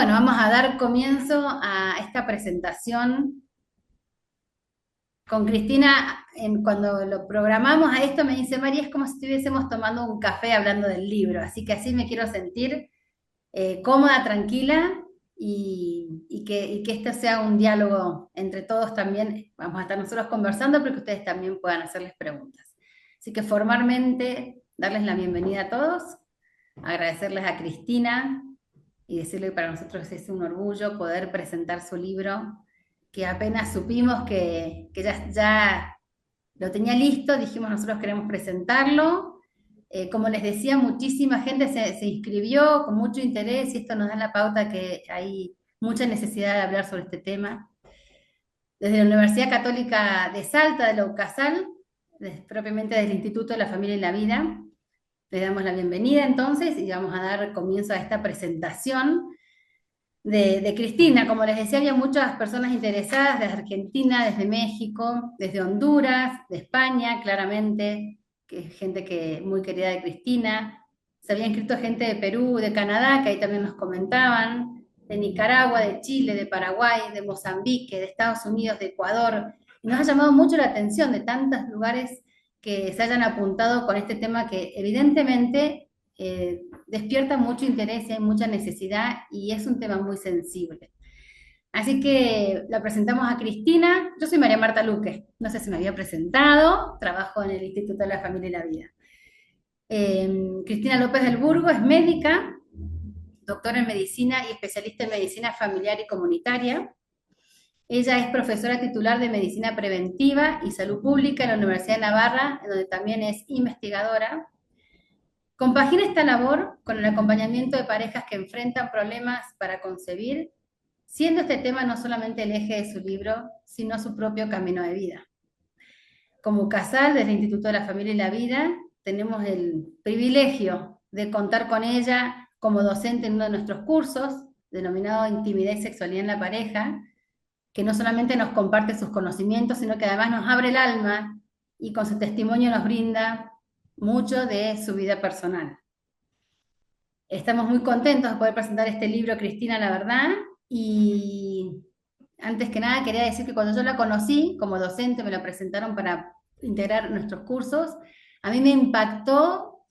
Bueno, vamos a dar comienzo a esta presentación con Cristina. Cuando lo programamos a esto me dice, María, es como si estuviésemos tomando un café hablando del libro, así que así me quiero sentir cómoda, tranquila y que esto sea un diálogo entre todos también. Vamos a estar nosotros conversando, pero que ustedes también puedan hacerles preguntas. Así que formalmente darles la bienvenida a todos, agradecerles a Cristina y decirle que para nosotros es un orgullo poder presentar su libro, que apenas supimos que ya lo tenía listo, dijimos nosotros queremos presentarlo. Como les decía, muchísima gente se inscribió con mucho interés y esto nos da la pauta que hay mucha necesidad de hablar sobre este tema. Desde la Universidad Católica de Salta, de la UCASAL, propiamente del Instituto de la Familia y la Vida, le damos la bienvenida entonces y vamos a dar comienzo a esta presentación de Cristina. Como les decía, había muchas personas interesadas desde Argentina, desde México, desde Honduras, de España, claramente, que es gente que muy querida de Cristina. Se había inscrito gente de Perú, de Canadá, que ahí también nos comentaban, de Nicaragua, de Chile, de Paraguay, de Mozambique, de Estados Unidos, de Ecuador. Y nos ha llamado mucho la atención de tantos lugares que se hayan apuntado con este tema que evidentemente despierta mucho interés y hay mucha necesidad y es un tema muy sensible. Así que la presentamos a Cristina. Yo soy María Marta Luque, no sé si me había presentado, trabajo en el Instituto de la Familia y la Vida. Cristina López del Burgo es médica, doctora en medicina y especialista en medicina familiar y comunitaria. Ella es profesora titular de medicina preventiva y salud pública en la Universidad de Navarra, en donde también es investigadora. Compagina esta labor con el acompañamiento de parejas que enfrentan problemas para concebir, siendo este tema no solamente el eje de su libro, sino su propio camino de vida. Como casal, desde el Instituto de la Familia y la Vida, tenemos el privilegio de contar con ella como docente en uno de nuestros cursos, denominado Intimidad y Sexualidad en la Pareja, que no solamente nos comparte sus conocimientos, sino que además nos abre el alma y con su testimonio nos brinda mucho de su vida personal. Estamos muy contentos de poder presentar este libro, Cristina, la verdad, y antes que nada quería decir que cuando yo la conocí como docente, me la presentaron para integrar nuestros cursos, a mí me impactó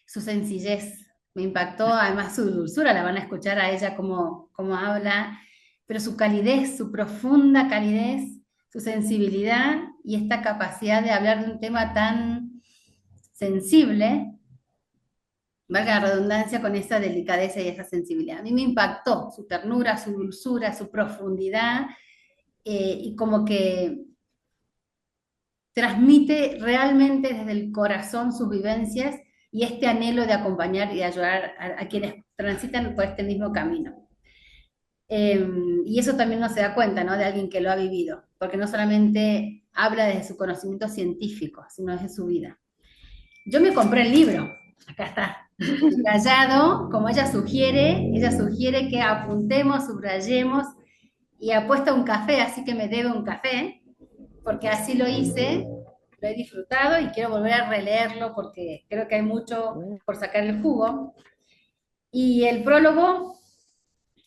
su sencillez, me impactó además su dulzura, la van a escuchar a ella cómo habla, pero su calidez, su profunda calidez, su sensibilidad y esta capacidad de hablar de un tema tan sensible, valga la redundancia, con esa delicadeza y esa sensibilidad. A mí me impactó su ternura, su dulzura, su profundidad, y como que transmite realmente desde el corazón sus vivencias y este anhelo de acompañar y ayudar a quienes transitan por este mismo camino. Y eso también no se da cuenta, ¿no? De alguien que lo ha vivido, porque no solamente habla desde su conocimiento científico, sino desde su vida. Yo me compré el libro, acá está, subrayado, como ella sugiere que apuntemos, subrayemos y apuesta un café, así que me debe un café, porque así lo hice, lo he disfrutado y quiero volver a releerlo porque creo que hay mucho por sacar el jugo. Y el prólogo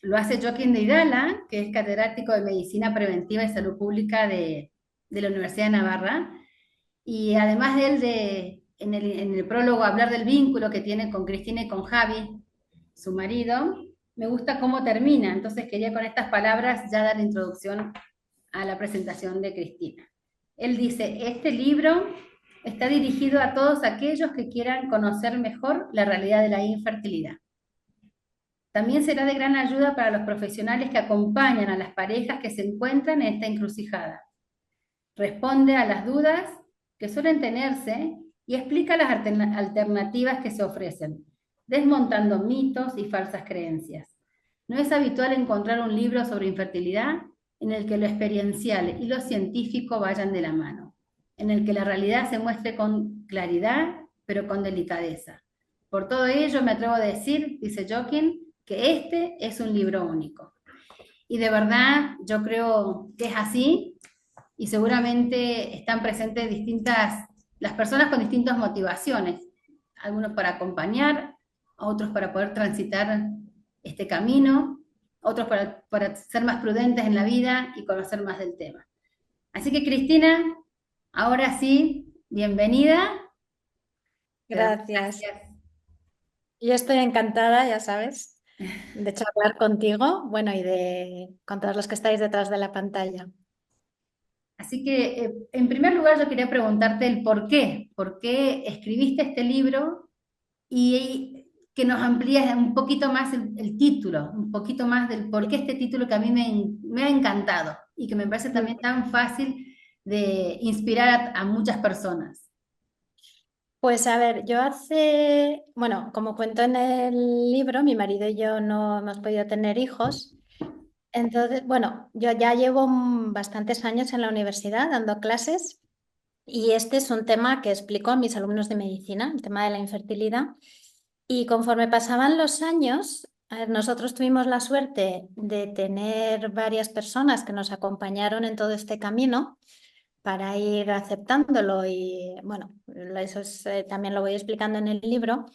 lo hace Joaquín de Irala, que es catedrático de Medicina Preventiva y Salud Pública de la Universidad de Navarra, y además de él, en el prólogo, hablar del vínculo que tiene con Cristina y con Javi, su marido, me gusta cómo termina. Entonces quería con estas palabras ya dar introducción a la presentación de Cristina. Él dice, este libro está dirigido a todos aquellos que quieran conocer mejor la realidad de la infertilidad. También será de gran ayuda para los profesionales que acompañan a las parejas que se encuentran en esta encrucijada. Responde a las dudas que suelen tenerse y explica las alternativas que se ofrecen, desmontando mitos y falsas creencias. No es habitual encontrar un libro sobre infertilidad en el que lo experiencial y lo científico vayan de la mano, en el que la realidad se muestre con claridad, pero con delicadeza. Por todo ello, me atrevo a decir, dice Joaquín, que este es un libro único. Y de verdad, yo creo que es así, y seguramente están presentes las personas con distintas motivaciones, algunos para acompañar, otros para poder transitar este camino, otros para ser más prudentes en la vida y conocer más del tema. Así que Cristina, ahora sí, bienvenida. Te doy Gracias. gracias. Yo estoy encantada, ya sabes, de charlar contigo, bueno, y de con todos los que estáis detrás de la pantalla. Así que, en primer lugar, yo quería preguntarte el por qué escribiste este libro y que nos amplíes un poquito más el título, un poquito más del por qué este título que a mí me ha encantado y que me parece también tan fácil de inspirar a muchas personas. Pues a ver, yo bueno, como cuento en el libro, mi marido y yo no hemos podido tener hijos. Entonces, bueno, yo ya llevo bastantes años en la universidad dando clases y este es un tema que explico a mis alumnos de medicina, el tema de la infertilidad. Y conforme pasaban los años, a ver, nosotros tuvimos la suerte de tener varias personas que nos acompañaron en todo este camino para ir aceptándolo y bueno, eso también lo voy explicando en el libro.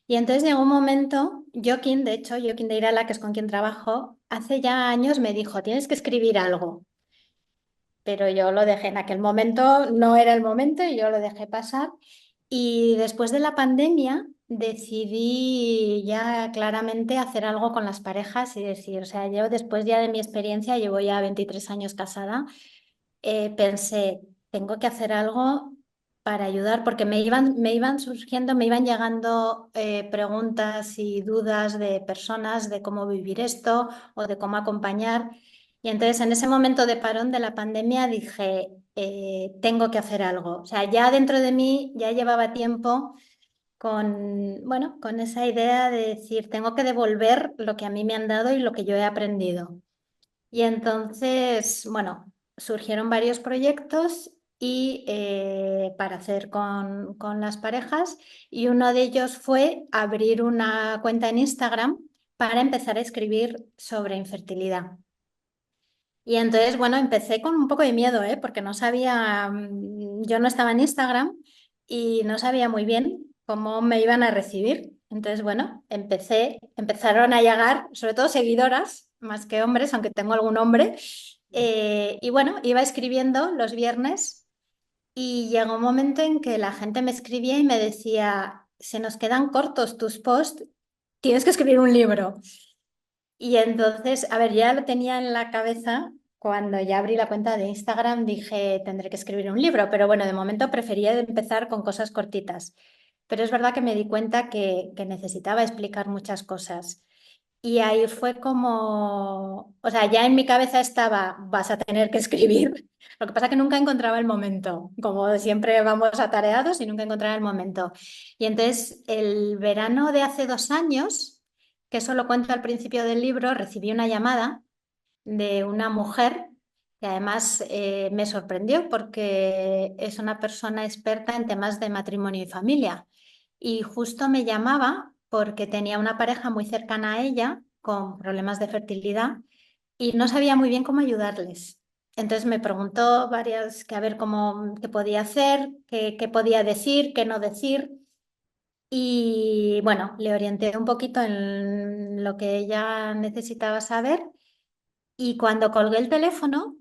Y entonces llegó un momento, Joaquín, de hecho, Joaquín de Irala, que es con quien trabajo, hace ya años me dijo, tienes que escribir algo, pero yo lo dejé en aquel momento, no era el momento y yo lo dejé pasar. Y después de la pandemia decidí ya claramente hacer algo con las parejas y decir, o sea, yo después ya de mi experiencia, llevo ya 23 años casada, pensé, tengo que hacer algo para ayudar, porque me iban surgiendo, me iban llegando preguntas y dudas de personas de cómo vivir esto o de cómo acompañar. Y entonces en ese momento de parón de la pandemia dije, tengo que hacer algo. O sea, ya dentro de mí ya llevaba tiempo bueno, con esa idea de decir, tengo que devolver lo que a mí me han dado y lo que yo he aprendido. Y entonces, bueno, surgieron varios proyectos y para hacer con las parejas y uno de ellos fue abrir una cuenta en Instagram para empezar a escribir sobre infertilidad. Y entonces, bueno, empecé con un poco de miedo, ¿eh? Porque no sabía, yo no estaba en Instagram y no sabía muy bien cómo me iban a recibir. Entonces, bueno, empezaron a llegar, sobre todo seguidoras, más que hombres, aunque tengo algún hombre. Y bueno, iba escribiendo los viernes y llegó un momento en que la gente me escribía y me decía, se nos quedan cortos tus posts, tienes que escribir un libro. Y entonces, a ver, ya lo tenía en la cabeza. Cuando ya abrí la cuenta de Instagram dije, tendré que escribir un libro, pero bueno, de momento prefería empezar con cosas cortitas. Pero es verdad que me di cuenta que necesitaba explicar muchas cosas. Y ahí fue como, o sea, ya en mi cabeza estaba, vas a tener que escribir. Lo que pasa es que nunca encontraba el momento. Como siempre vamos atareados y nunca encontraba el momento. Y entonces, el verano de hace 2 años, que eso lo cuento al principio del libro, recibí una llamada de una mujer que además me sorprendió porque es una persona experta en temas de matrimonio y familia. Y justo me llamaba porque tenía una pareja muy cercana a ella con problemas de fertilidad y no sabía muy bien cómo ayudarles. Entonces me preguntó varias, que a ver cómo, qué podía hacer, qué podía decir, qué no decir. Y bueno, le orienté un poquito en lo que ella necesitaba saber y cuando colgué el teléfono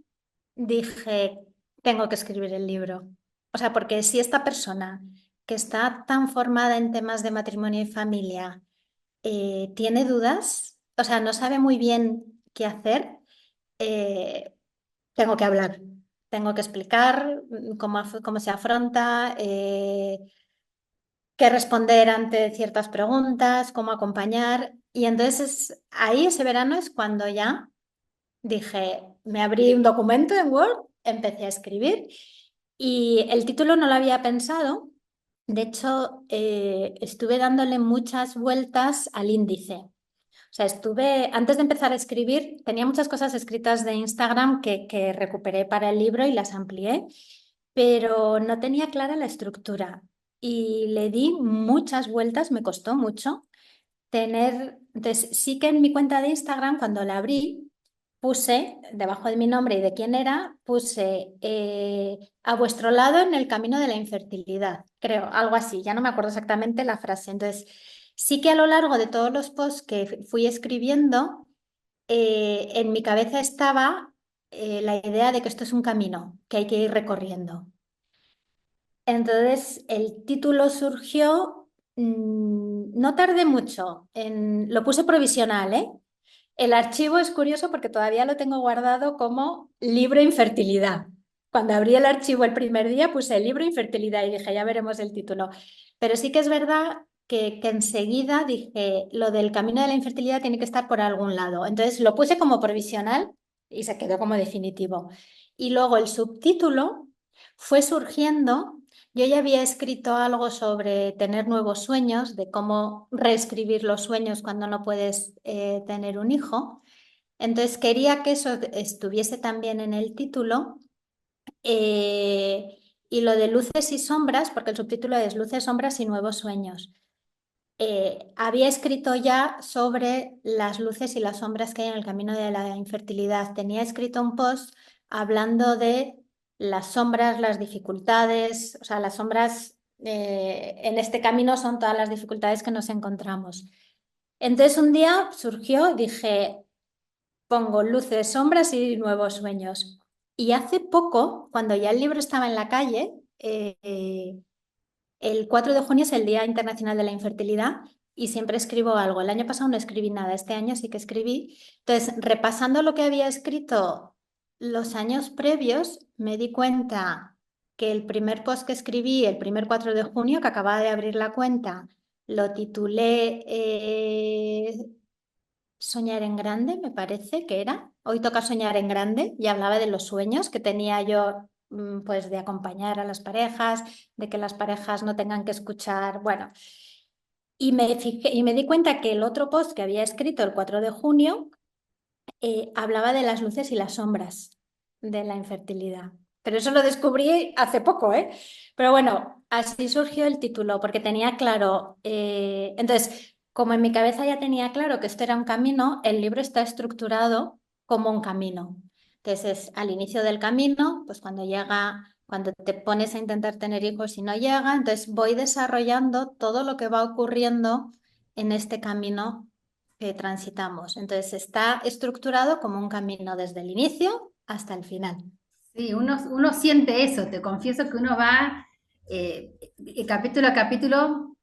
dije, tengo que escribir el libro. O sea, porque si esta persona que está tan formada en temas de matrimonio y familia tiene dudas, o sea, no sabe muy bien qué hacer, eh, tengo que hablar. Tengo que explicar cómo se afronta, qué responder ante ciertas preguntas, cómo acompañar. Y entonces ahí ese verano es cuando ya dije, me abrí un documento en Word, empecé a escribir y el título no lo había pensado. De hecho, estuve dándole muchas vueltas al índice. O sea, antes de empezar a escribir, tenía muchas cosas escritas de Instagram que recuperé para el libro y las amplié, pero no tenía clara la estructura. Y le di muchas vueltas, me costó mucho entonces sí que en mi cuenta de Instagram, cuando la abrí, puse, debajo de mi nombre y de quién era, puse a vuestro lado en el camino de la infertilidad, creo, algo así, ya no me acuerdo exactamente la frase. Entonces, sí que a lo largo de todos los posts que fui escribiendo, en mi cabeza estaba la idea de que esto es un camino que hay que ir recorriendo. Entonces, el título surgió, no tardé mucho, lo puse provisional, ¿eh? El archivo es curioso porque todavía lo tengo guardado como libro infertilidad. Cuando abrí el archivo el primer día puse libro infertilidad y dije, ya veremos el título. Pero sí que es verdad que enseguida dije, lo del camino de la infertilidad tiene que estar por algún lado. Entonces lo puse como provisional y se quedó como definitivo. Y luego el subtítulo fue surgiendo. Yo ya había escrito algo sobre tener nuevos sueños, de cómo reescribir los sueños cuando no puedes tener un hijo. Entonces quería que eso estuviese también en el título. Y lo de luces y sombras, porque el subtítulo es Luces, sombras y nuevos sueños. Había escrito ya sobre las luces y las sombras que hay en el camino de la infertilidad. Tenía escrito un post hablando de las sombras, las dificultades, o sea, las sombras en este camino son todas las dificultades que nos encontramos. Entonces un día surgió, dije, pongo luces, sombras y nuevos sueños. Y hace poco, cuando ya el libro estaba en la calle, el 4 de junio es el Día Internacional de la Infertilidad y siempre escribo algo. El año pasado no escribí nada, este año sí que escribí. Entonces, repasando lo que había escrito los años previos, me di cuenta que el primer post que escribí, el primer 4 de junio, que acababa de abrir la cuenta, lo titulé Soñar en grande, me parece que era. Hoy toca soñar en grande y hablaba de los sueños que tenía yo, pues de acompañar a las parejas, de que las parejas no tengan que escuchar, bueno. Y me fijé, y me di cuenta que el otro post que había escrito el 4 de junio hablaba de las luces y las sombras de la infertilidad. Pero eso lo descubrí hace poco, ¿eh? Pero bueno, así surgió el título, porque tenía claro, entonces, como en mi cabeza ya tenía claro que esto era un camino, el libro está estructurado como un camino. Entonces, al inicio del camino, pues cuando llega, cuando te pones a intentar tener hijos y no llega, entonces voy desarrollando todo lo que va ocurriendo en este camino que transitamos. Entonces está estructurado como un camino desde el inicio hasta el final. Sí, uno siente eso, te confieso que uno va capítulo a capítulo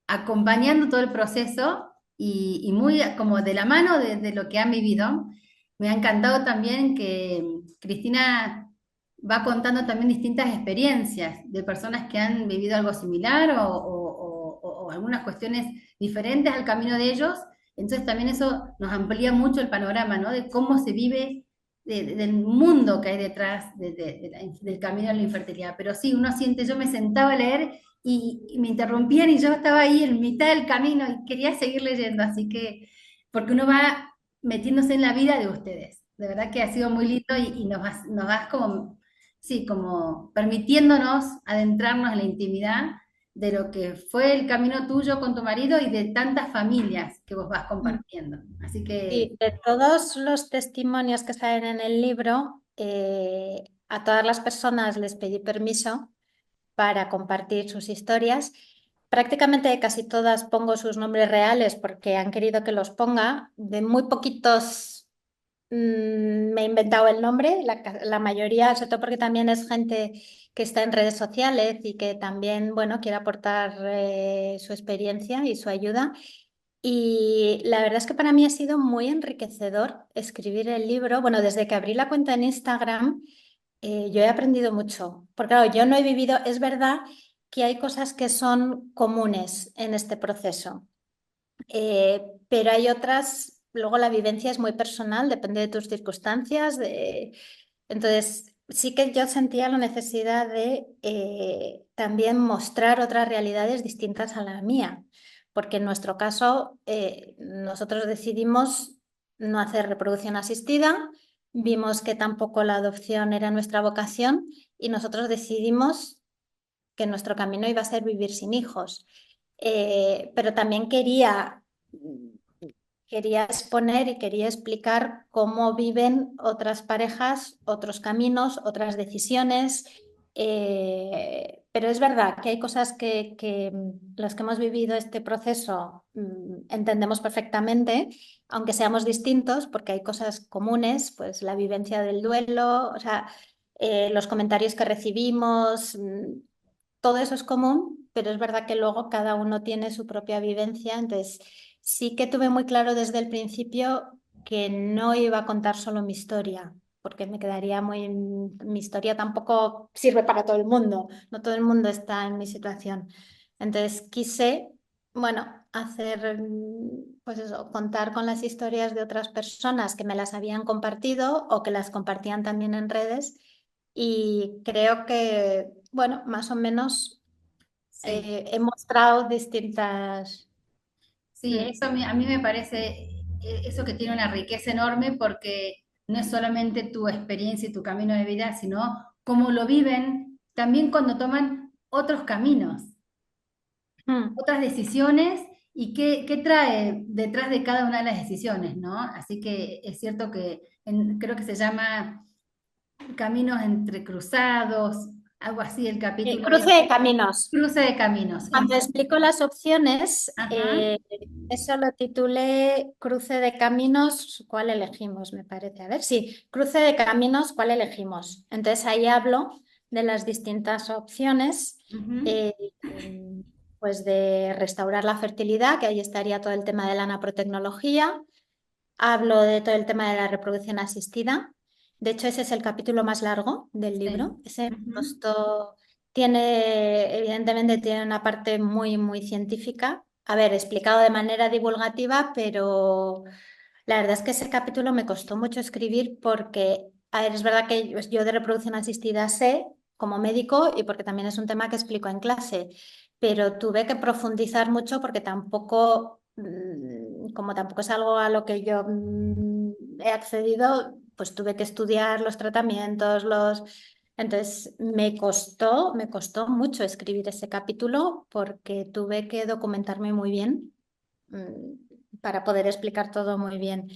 acompañando todo el proceso y muy como de la mano de lo que han vivido. Me ha encantado también que Cristina va contando también distintas experiencias de personas que han vivido algo similar o algunas cuestiones diferentes al camino de ellos. Entonces también eso nos amplía mucho el panorama, ¿no? De cómo se vive, del mundo que hay detrás del camino de la infertilidad. Pero sí, uno siente, yo me sentaba a leer y me interrumpían y yo estaba ahí en mitad del camino y quería seguir leyendo, así que, porque uno va metiéndose en la vida de ustedes. De verdad que ha sido muy lindo y nos vas como, sí, como permitiéndonos adentrarnos en la intimidad de lo que fue el camino tuyo con tu marido y de tantas familias que vos vas Mm. compartiendo. Así que Y de todos los testimonios que salen en el libro, a todas las personas les pedí permiso para compartir sus historias. Prácticamente casi todas pongo sus nombres reales porque han querido que los ponga. De muy poquitos me he inventado el nombre, la mayoría, sobre todo porque también es gente que está en redes sociales y que también, bueno, quiere aportar su experiencia y su ayuda. Y la verdad es que para mí ha sido muy enriquecedor escribir el libro. Bueno, desde que abrí la cuenta en Instagram, yo he aprendido mucho. Porque claro, yo no he vivido, es verdad que hay cosas que son comunes en este proceso. Pero hay otras, luego la vivencia es muy personal, depende de tus circunstancias. Entonces, sí que yo sentía la necesidad de también mostrar otras realidades distintas a la mía, porque en nuestro caso nosotros decidimos no hacer reproducción asistida, vimos que tampoco la adopción era nuestra vocación y nosotros decidimos que nuestro camino iba a ser vivir sin hijos. Pero también quería exponer y quería explicar cómo viven otras parejas, otros caminos, otras decisiones. Pero es verdad que hay cosas que los que hemos vivido este proceso entendemos perfectamente, aunque seamos distintos, porque hay cosas comunes, pues la vivencia del duelo, o sea, los comentarios que recibimos, todo eso es común, pero es verdad que luego cada uno tiene su propia vivencia, entonces sí que tuve muy claro desde el principio que no iba a contar solo mi historia, porque me quedaría muy... Mi historia tampoco sirve para todo el mundo, no todo el mundo está en mi situación. Entonces quise, bueno, hacer, pues eso, contar con las historias de otras personas que me las habían compartido o que las compartían también en redes y creo que, bueno, más o menos Sí. he mostrado distintas... Sí, mm, eso a mí me parece, eso que tiene una riqueza enorme porque no es solamente tu experiencia y tu camino de vida, sino cómo lo viven también cuando toman otros caminos, mm. otras decisiones y qué trae detrás de cada una de las decisiones, ¿no? Así que es cierto que creo que se llama Caminos entrecruzados, algo así el capítulo, Cruce de caminos. cruce de caminos. Cuando explico las opciones, Ajá, eso lo titulé Cruce de caminos, ¿cuál elegimos? Me parece. A ver, sí, Cruce de caminos, ¿cuál elegimos? Entonces ahí hablo de las distintas opciones, ujú, eh, pues de restaurar la fertilidad, que ahí estaría todo el tema de la naprotecnología. Hablo de todo el tema de la reproducción asistida. De hecho, ese es el capítulo más largo del sí, libro. Ese me ujú. costó, evidentemente tiene una parte muy, muy científica. A ver, explicado de manera divulgativa, pero la verdad es que ese capítulo me costó mucho escribir porque, a ver, es verdad que yo de reproducción asistida sé como médico y porque también es un tema que explico en clase, pero tuve que profundizar mucho porque tampoco, como tampoco es algo a lo que yo he accedido, pues tuve que estudiar los tratamientos, los... Entonces me costó mucho escribir ese capítulo porque tuve que documentarme muy bien para poder explicar todo muy bien.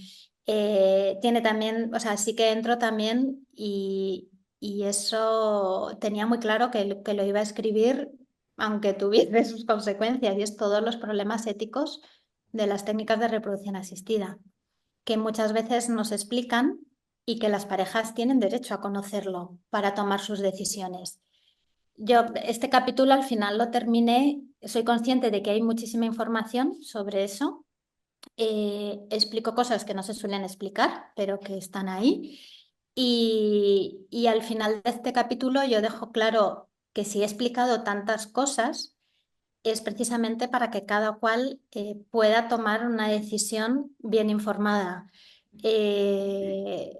Tiene también, o sea, sí que entro también y eso tenía muy claro que lo iba a escribir aunque tuviese sus consecuencias, y es todos los problemas éticos de las técnicas de reproducción asistida, que muchas veces nos explican y que las parejas tienen derecho a conocerlo para tomar sus decisiones. Yo este capítulo al final lo terminé, soy consciente de que hay muchísima información sobre eso. Explico cosas que no se suelen explicar, pero que están ahí. Y al final de este capítulo yo dejo claro que si he explicado tantas cosas es precisamente para que cada cual pueda tomar una decisión bien informada. Eh,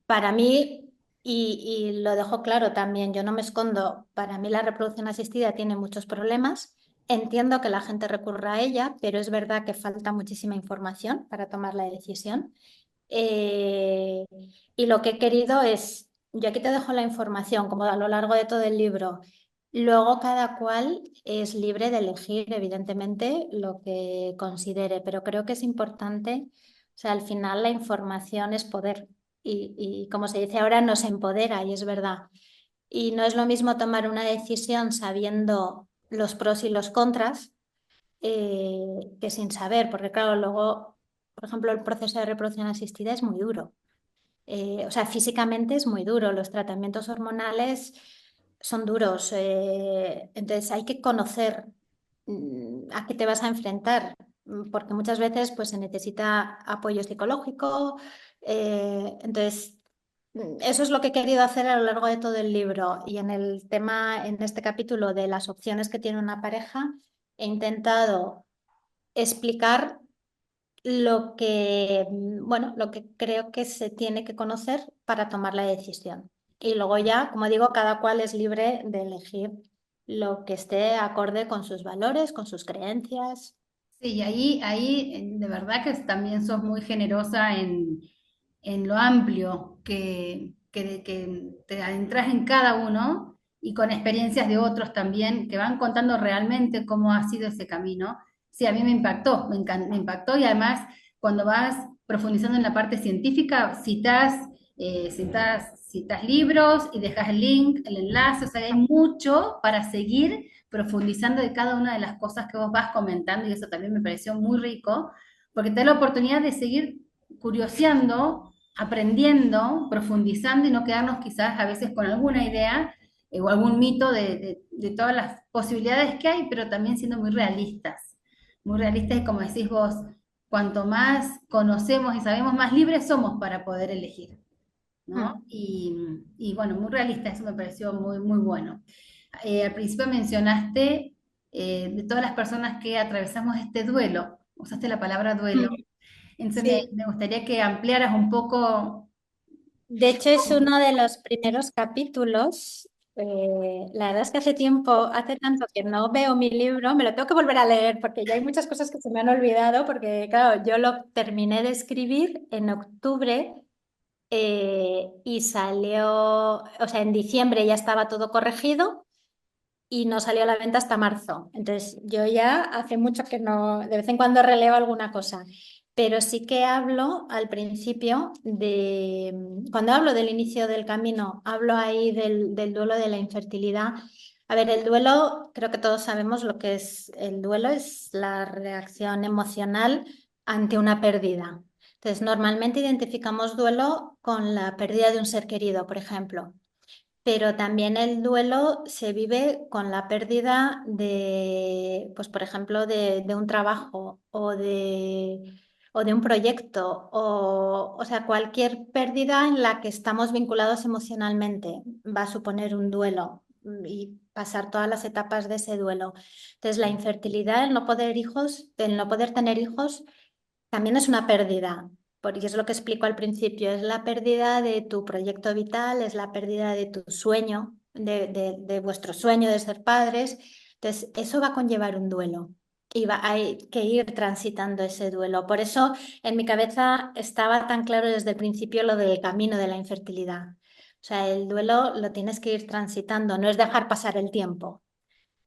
para mí, y lo dejo claro también, yo no me escondo, para mí la reproducción asistida tiene muchos problemas. Entiendo que la gente recurra a ella, pero es verdad que falta muchísima información para tomar la decisión. Eh, y lo que he querido es, yo aquí te dejo la información, como a lo largo de todo el libro. Luego cada cual es libre de elegir, evidentemente, lo que considere, pero creo que es importante, o sea, al final la información es poder y como se dice ahora, nos empodera y es verdad. Y no es lo mismo tomar una decisión sabiendo los pros y los contras que sin saber, porque claro, luego, por ejemplo, el proceso de reproducción asistida es muy duro. O sea, físicamente es muy duro, los tratamientos hormonales son duros, entonces hay que conocer a qué te vas a enfrentar, porque muchas veces pues, se necesita apoyo psicológico, entonces eso es lo que he querido hacer a lo largo de todo el libro y en el tema, en este capítulo de las opciones que tiene una pareja, he intentado explicar lo que, bueno, lo que creo que se tiene que conocer para tomar la decisión. Y luego ya, como digo, cada cual es libre de elegir lo que esté acorde con sus valores, con sus creencias. Sí, y ahí de verdad que también sos muy generosa en lo amplio que te adentras en cada uno y con experiencias de otros también que van contando realmente cómo ha sido ese camino. Sí, a mí me impactó, me impactó y además cuando vas profundizando en la parte científica, citas citas libros y dejas el link, el enlace, o sea, hay mucho para seguir profundizando de cada una de las cosas que vos vas comentando y eso también me pareció muy rico, porque te da la oportunidad de seguir curioseando, aprendiendo, profundizando y no quedarnos quizás a veces con alguna idea o algún mito de todas las posibilidades que hay, pero también siendo muy realistas y como decís vos, cuanto más conocemos y sabemos, más libres somos para poder elegir, ¿no? Mm. Y bueno, muy realista, eso me pareció muy, muy bueno. Al principio mencionaste de todas las personas que atravesamos este duelo, usaste la palabra duelo, Mm. entonces Sí. me gustaría que ampliaras un poco. De hecho, es uno de los primeros capítulos. La verdad es que hace tiempo, hace tanto que no veo mi libro, me lo tengo que volver a leer porque ya hay muchas cosas que se me han olvidado, porque claro, yo lo terminé de escribir en octubre y salió, o sea, en diciembre ya estaba todo corregido y no salió a la venta hasta marzo. Entonces, yo ya hace mucho que no, de vez en cuando releo alguna cosa, pero sí que hablo al principio de, cuando hablo del inicio del camino, hablo ahí del duelo de la infertilidad. A ver, el duelo, creo que todos sabemos lo que es el duelo, es la reacción emocional ante una pérdida. Entonces, normalmente identificamos duelo con la pérdida de un ser querido, por ejemplo, pero también el duelo se vive con la pérdida de, pues por ejemplo, de un trabajo o de un proyecto, o sea, cualquier pérdida en la que estamos vinculados emocionalmente va a suponer un duelo y pasar todas las etapas de ese duelo. Entonces, la infertilidad, el no poder tener hijos, también es una pérdida, porque es lo que explico al principio, es la pérdida de tu proyecto vital, es la pérdida de tu sueño, de vuestro sueño de ser padres. Entonces, eso va a conllevar un duelo y hay que ir transitando ese duelo. Por eso en mi cabeza estaba tan claro desde el principio lo del camino de la infertilidad. O sea, el duelo lo tienes que ir transitando, no es dejar pasar el tiempo.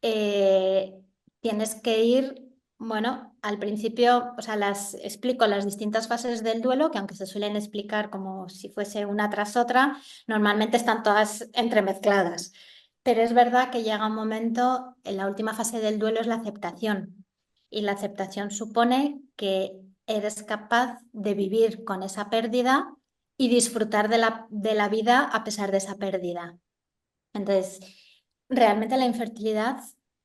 eh, Tienes que ir, bueno, al principio, o sea, las explico las distintas fases del duelo, que aunque se suelen explicar como si fuese una tras otra, normalmente están todas entremezcladas. Pero es verdad que llega un momento, en la última fase del duelo es la aceptación. Y la aceptación supone que eres capaz de vivir con esa pérdida y disfrutar de la vida a pesar de esa pérdida. Entonces, realmente la infertilidad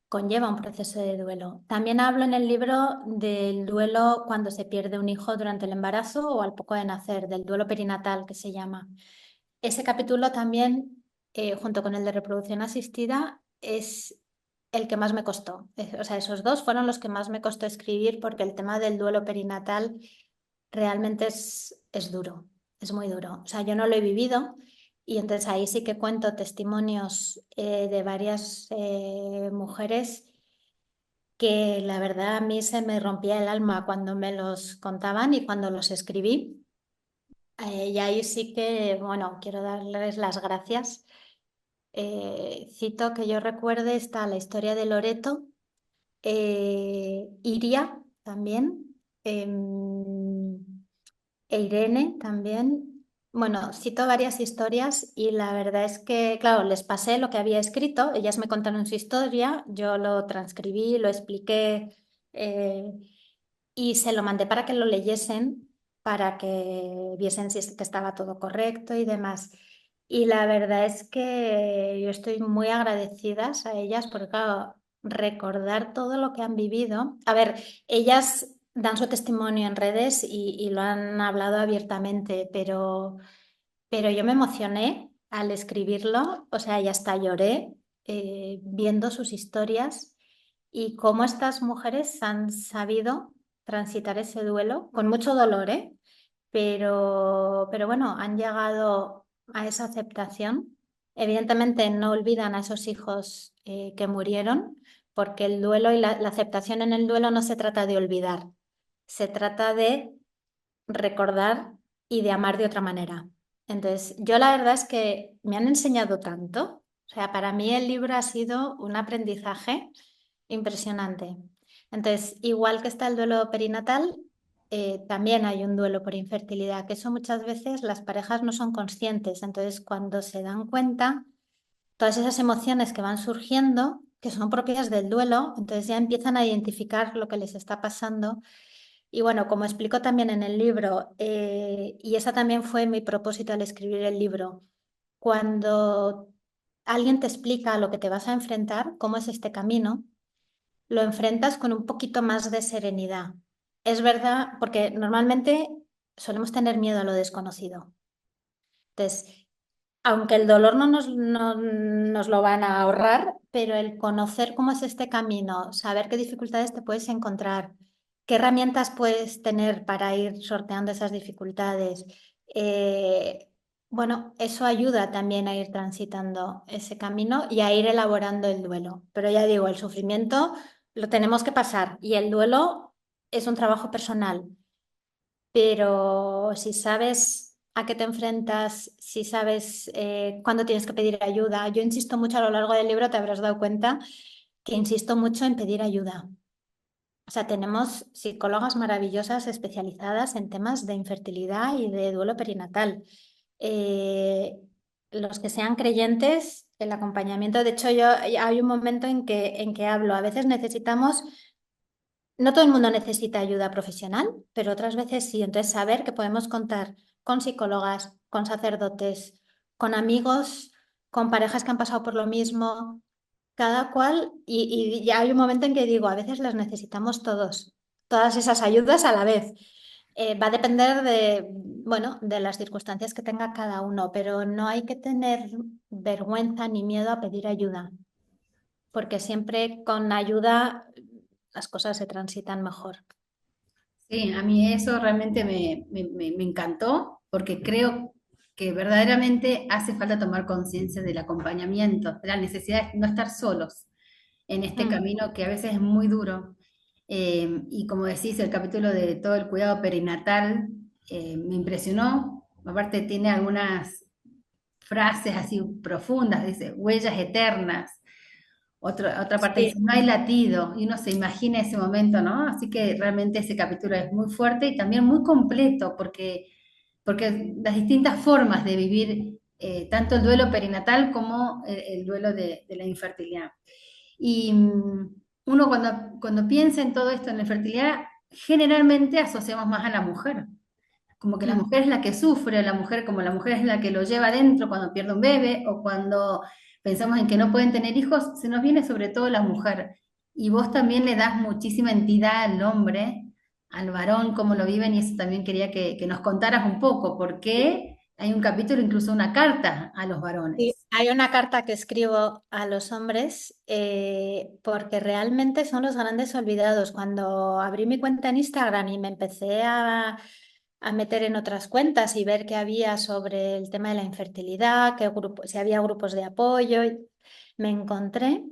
conlleva un proceso de duelo. También hablo en el libro del duelo cuando se pierde un hijo durante el embarazo o al poco de nacer, del duelo perinatal que se llama. Ese capítulo también, junto con el de reproducción asistida, es el que más me costó. O sea, esos dos fueron los que más me costó escribir porque el tema del duelo perinatal realmente es duro, es muy duro. O sea, yo no lo he vivido y entonces ahí sí que cuento testimonios de varias mujeres que la verdad a mí se me rompía el alma cuando me los contaban y cuando los escribí. Y ahí sí que, bueno, quiero darles las gracias. Cito que yo recuerde está la historia de Loreto, Iria también. E Irene también. Bueno, cito varias historias y la verdad es que, claro, les pasé lo que había escrito, ellas me contaron su historia, yo lo transcribí, lo expliqué eh, y se lo mandé para que lo leyesen, para que viesen si es que estaba todo correcto y demás. Y la verdad es que yo estoy muy agradecidas a ellas porque, claro, recordar todo lo que han vivido. A ver, ellas dan su testimonio en redes y lo han hablado abiertamente, pero yo me emocioné al escribirlo, o sea, y hasta lloré viendo sus historias y cómo estas mujeres han sabido transitar ese duelo con mucho dolor, ¿eh? Pero bueno, han llegado a esa aceptación. Evidentemente no olvidan a esos hijos que murieron, porque el duelo y la aceptación en el duelo no se trata de olvidar, se trata de recordar y de amar de otra manera. Entonces, yo la verdad es que me han enseñado tanto. O sea, para mí el libro ha sido un aprendizaje impresionante. Entonces, igual que está el duelo perinatal, también hay un duelo por infertilidad, que eso muchas veces las parejas no son conscientes. Entonces, cuando se dan cuenta, todas esas emociones que van surgiendo, que son propias del duelo, entonces ya empiezan a identificar lo que les está pasando. Y bueno, como explico también en el libro, y esa también fue mi propósito al escribir el libro, cuando alguien te explica lo que te vas a enfrentar, cómo es este camino, lo enfrentas con un poquito más de serenidad. Es verdad, porque normalmente solemos tener miedo a lo desconocido. Entonces, aunque el dolor no nos lo van a ahorrar, pero el conocer cómo es este camino, saber qué dificultades te puedes encontrar, qué herramientas puedes tener para ir sorteando esas dificultades, eh, bueno, eso ayuda también a ir transitando ese camino y a ir elaborando el duelo. Pero ya digo, el sufrimiento lo tenemos que pasar y el duelo es un trabajo personal. Pero si sabes a qué te enfrentas, si sabes cuándo tienes que pedir ayuda, yo insisto mucho a lo largo del libro, te habrás dado cuenta que insisto mucho en pedir ayuda. O sea, tenemos psicólogas maravillosas especializadas en temas de infertilidad y de duelo perinatal. Eh, los que sean creyentes, el acompañamiento, de hecho, yo hay un momento en que hablo, a veces necesitamos, no todo el mundo necesita ayuda profesional, pero otras veces sí. Entonces, saber que podemos contar con psicólogas, con sacerdotes, con amigos, con parejas que han pasado por lo mismo, cada cual, y ya hay un momento en que digo, a veces las necesitamos todos, todas esas ayudas a la vez. Va a depender de, bueno, de las circunstancias que tenga cada uno, pero no hay que tener vergüenza ni miedo a pedir ayuda, porque siempre con ayuda las cosas se transitan mejor. Sí, a mí eso realmente me encantó porque creo que verdaderamente hace falta tomar conciencia del acompañamiento, de la necesidad de no estar solos en este Mm. camino que a veces es muy duro. Y como decís, el capítulo de todo el cuidado perinatal me impresionó. Aparte tiene algunas frases así profundas, dice, huellas eternas. Otra parte dice, Sí, no hay latido, y uno se imagina ese momento, ¿no? Así que realmente ese capítulo es muy fuerte y también muy completo, porque las distintas formas de vivir tanto el duelo perinatal como el duelo de la infertilidad. Y uno cuando piensa en todo esto, en la infertilidad, generalmente asociamos más a la mujer, como que la mm, mujer es la que sufre, la mujer como la mujer es la que lo lleva adentro cuando pierde un bebé o cuando pensamos en que no pueden tener hijos, se nos viene sobre todo la mujer. Y vos también le das muchísima entidad al hombre, al varón, cómo lo viven, y eso también quería que nos contaras un poco, porque hay un capítulo, incluso una carta a los sí. varones. Hay una carta que escribo a los hombres porque realmente son los grandes olvidados. Cuando abrí mi cuenta en Instagram y me empecé a meter en otras cuentas y ver qué había sobre el tema de la infertilidad, si había grupos de apoyo, me encontré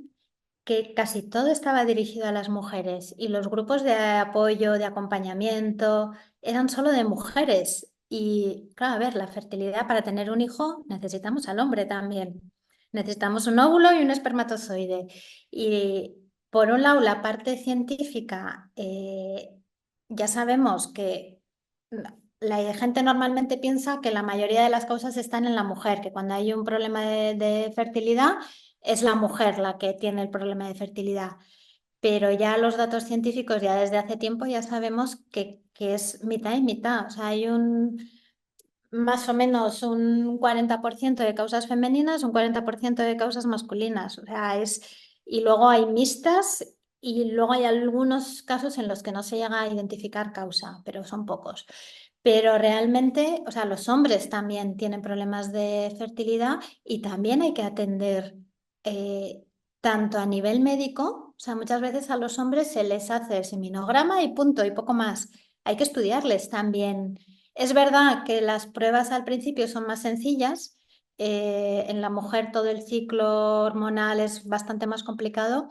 que casi todo estaba dirigido a las mujeres y los grupos de apoyo, de acompañamiento, eran solo de mujeres. Y claro, a ver, la fertilidad para tener un hijo necesitamos al hombre también. Necesitamos un óvulo y un espermatozoide. Y por un lado, la parte científica, ya sabemos que la gente normalmente piensa que la mayoría de las causas están en la mujer, que cuando hay un problema de fertilidad, es la mujer la que tiene el problema de fertilidad. Pero ya los datos científicos, ya desde hace tiempo, ya sabemos que es mitad y mitad. O sea, hay más o menos un 40% de causas femeninas, un 40% de causas masculinas. O sea, y luego hay mixtas y luego hay algunos casos en los que no se llega a identificar causa, pero son pocos. Pero realmente, o sea, los hombres también tienen problemas de fertilidad y también hay que atender eh, tanto a nivel médico, o sea, muchas veces a los hombres se les hace el seminograma y punto, y poco más. Hay que estudiarles también. Es verdad que las pruebas al principio son más sencillas. En la mujer todo el ciclo hormonal es bastante más complicado,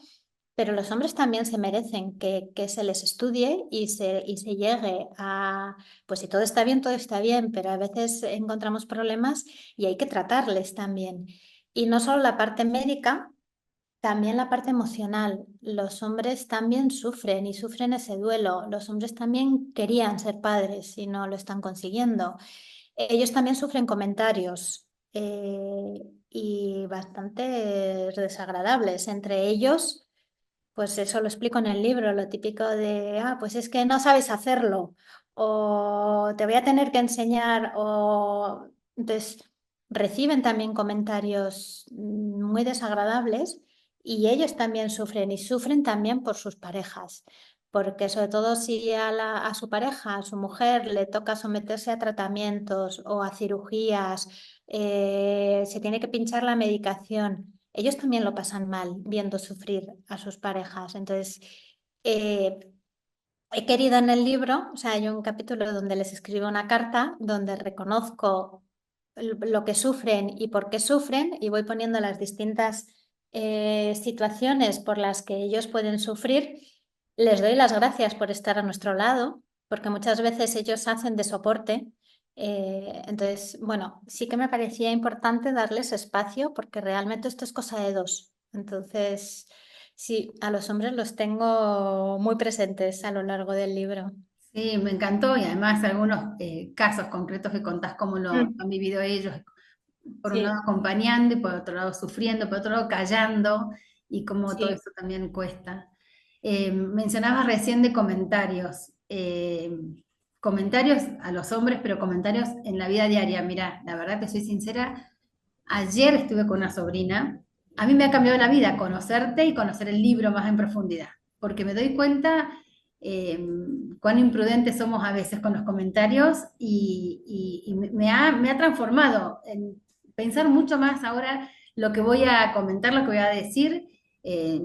pero los hombres también se merecen que se les estudie y se llegue a, pues si todo está bien, todo está bien, pero a veces encontramos problemas y hay que tratarles también. Y no solo la parte médica, también la parte emocional. Los hombres también sufren y sufren ese duelo. Los hombres también querían ser padres y no lo están consiguiendo. Ellos también sufren comentarios y bastante desagradables. Entre ellos, pues eso lo explico en el libro, lo típico de, pues es que no sabes hacerlo o te voy a tener que enseñar o... Entonces, reciben también comentarios muy desagradables y ellos también sufren y sufren también por sus parejas. Porque sobre todo si a su pareja, a su mujer, le toca someterse a tratamientos o a cirugías, se tiene que pinchar la medicación. Ellos también lo pasan mal viendo sufrir a sus parejas. Entonces, eh, he querido en el libro, o sea, hay un capítulo donde les escribo una carta donde reconozco lo que sufren y por qué sufren y voy poniendo las distintas situaciones por las que ellos pueden sufrir. Les doy las gracias por estar a nuestro lado, porque muchas veces ellos hacen de soporte. Entonces, bueno, sí que me parecía importante darles espacio porque realmente esto es cosa de dos. Entonces, sí, a los hombres los tengo muy presentes a lo largo del libro. Sí, me encantó y además algunos casos concretos que contás cómo lo Mm. han vivido ellos, por un lado Sí, acompañando y por otro lado sufriendo, por otro lado callando y cómo todo sí, eso también cuesta. Mencionabas recién de comentarios, comentarios a los hombres, pero comentarios en la vida diaria. Mira, la verdad que soy sincera, ayer estuve con una sobrina, a mí me ha cambiado la vida conocerte y conocer el libro más en profundidad, porque me doy cuenta eh, cuán imprudentes somos a veces con los comentarios y me ha transformado en pensar mucho más ahora lo que voy a comentar, lo que voy a decir, eh,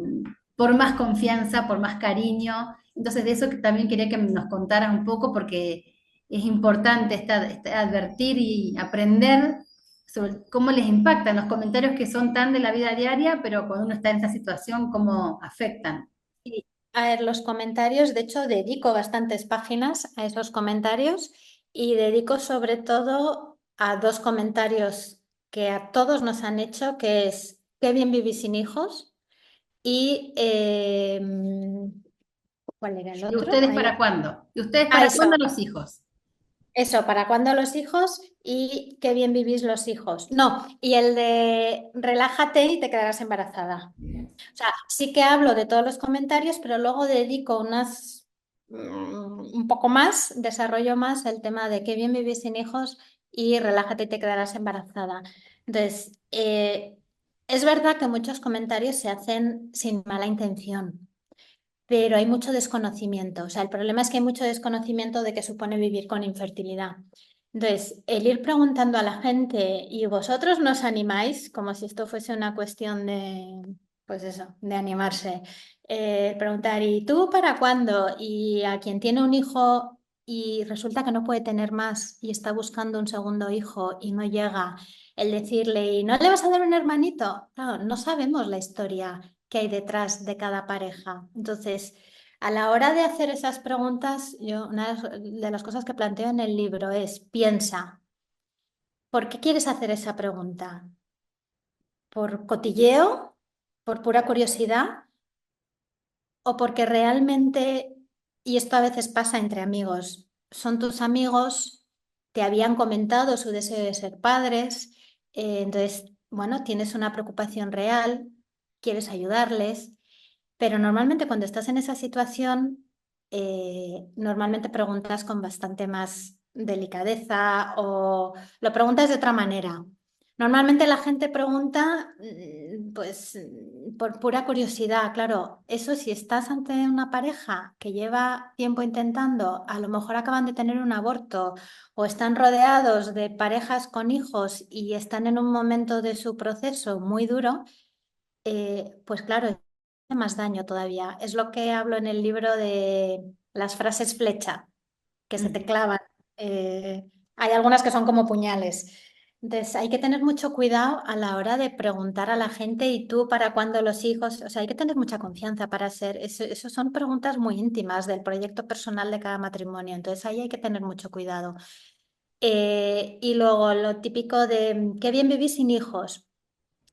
por más confianza, por más cariño. Entonces de eso que también quería que nos contaras un poco porque es importante advertir y aprender sobre cómo les impactan los comentarios que son tan de la vida diaria, pero cuando uno está en esta situación, cómo afectan. sí. A ver, los comentarios, de hecho, dedico bastantes páginas a esos comentarios y dedico sobre todo a dos comentarios que a todos nos han hecho, que es qué bien vivís sin hijos y ¿cuál era el ¿Y otro? ustedes para cuándo? ¿Y ustedes Ah, para eso. cuándo los hijos? Eso, ¿para cuándo los hijos? Y qué bien vivís los hijos. No, y el de relájate y te quedarás embarazada. O sea, sí que hablo de todos los comentarios, pero luego dedico un poco más, desarrollo más el tema de qué bien vivís sin hijos y relájate y te quedarás embarazada. Entonces, es verdad que muchos comentarios se hacen sin mala intención, pero hay mucho desconocimiento. O sea, el problema es que hay mucho desconocimiento de qué supone vivir con infertilidad. Entonces, el ir preguntando a la gente y vosotros nos animáis, como si esto fuese una cuestión de, pues eso, de animarse. Preguntar, ¿y tú para cuándo? Y a quien tiene un hijo y resulta que no puede tener más y está buscando un segundo hijo y no llega, el decirle, ¿y no le vas a dar un hermanito? Claro, no sabemos la historia que hay detrás de cada pareja. Entonces, a la hora de hacer esas preguntas, yo una de las cosas que planteo en el libro es, piensa, ¿por qué quieres hacer esa pregunta? ¿Por cotilleo? ¿Por pura curiosidad? ¿O porque realmente, y esto a veces pasa entre amigos, son tus amigos, te habían comentado su deseo de ser padres, entonces, bueno, tienes una preocupación real, quieres ayudarles? Pero normalmente cuando estás en esa situación, normalmente preguntas con bastante más delicadeza o lo preguntas de otra manera. Normalmente la gente pregunta, pues, por pura curiosidad. Claro, eso si estás ante una pareja que lleva tiempo intentando, a lo mejor acaban de tener un aborto o están rodeados de parejas con hijos y están en un momento de su proceso muy duro, pues claro, hace más daño todavía. Es lo que hablo en el libro de las frases flecha, que se te Mm. clavan. Hay algunas que son como puñales. Entonces, hay que tener mucho cuidado a la hora de preguntar a la gente, ¿y tú para cuándo los hijos? O sea, hay que tener mucha confianza para hacer eso son preguntas muy íntimas del proyecto personal de cada matrimonio. Entonces, ahí hay que tener mucho cuidado. Y luego lo típico de, qué bien vivís sin hijos.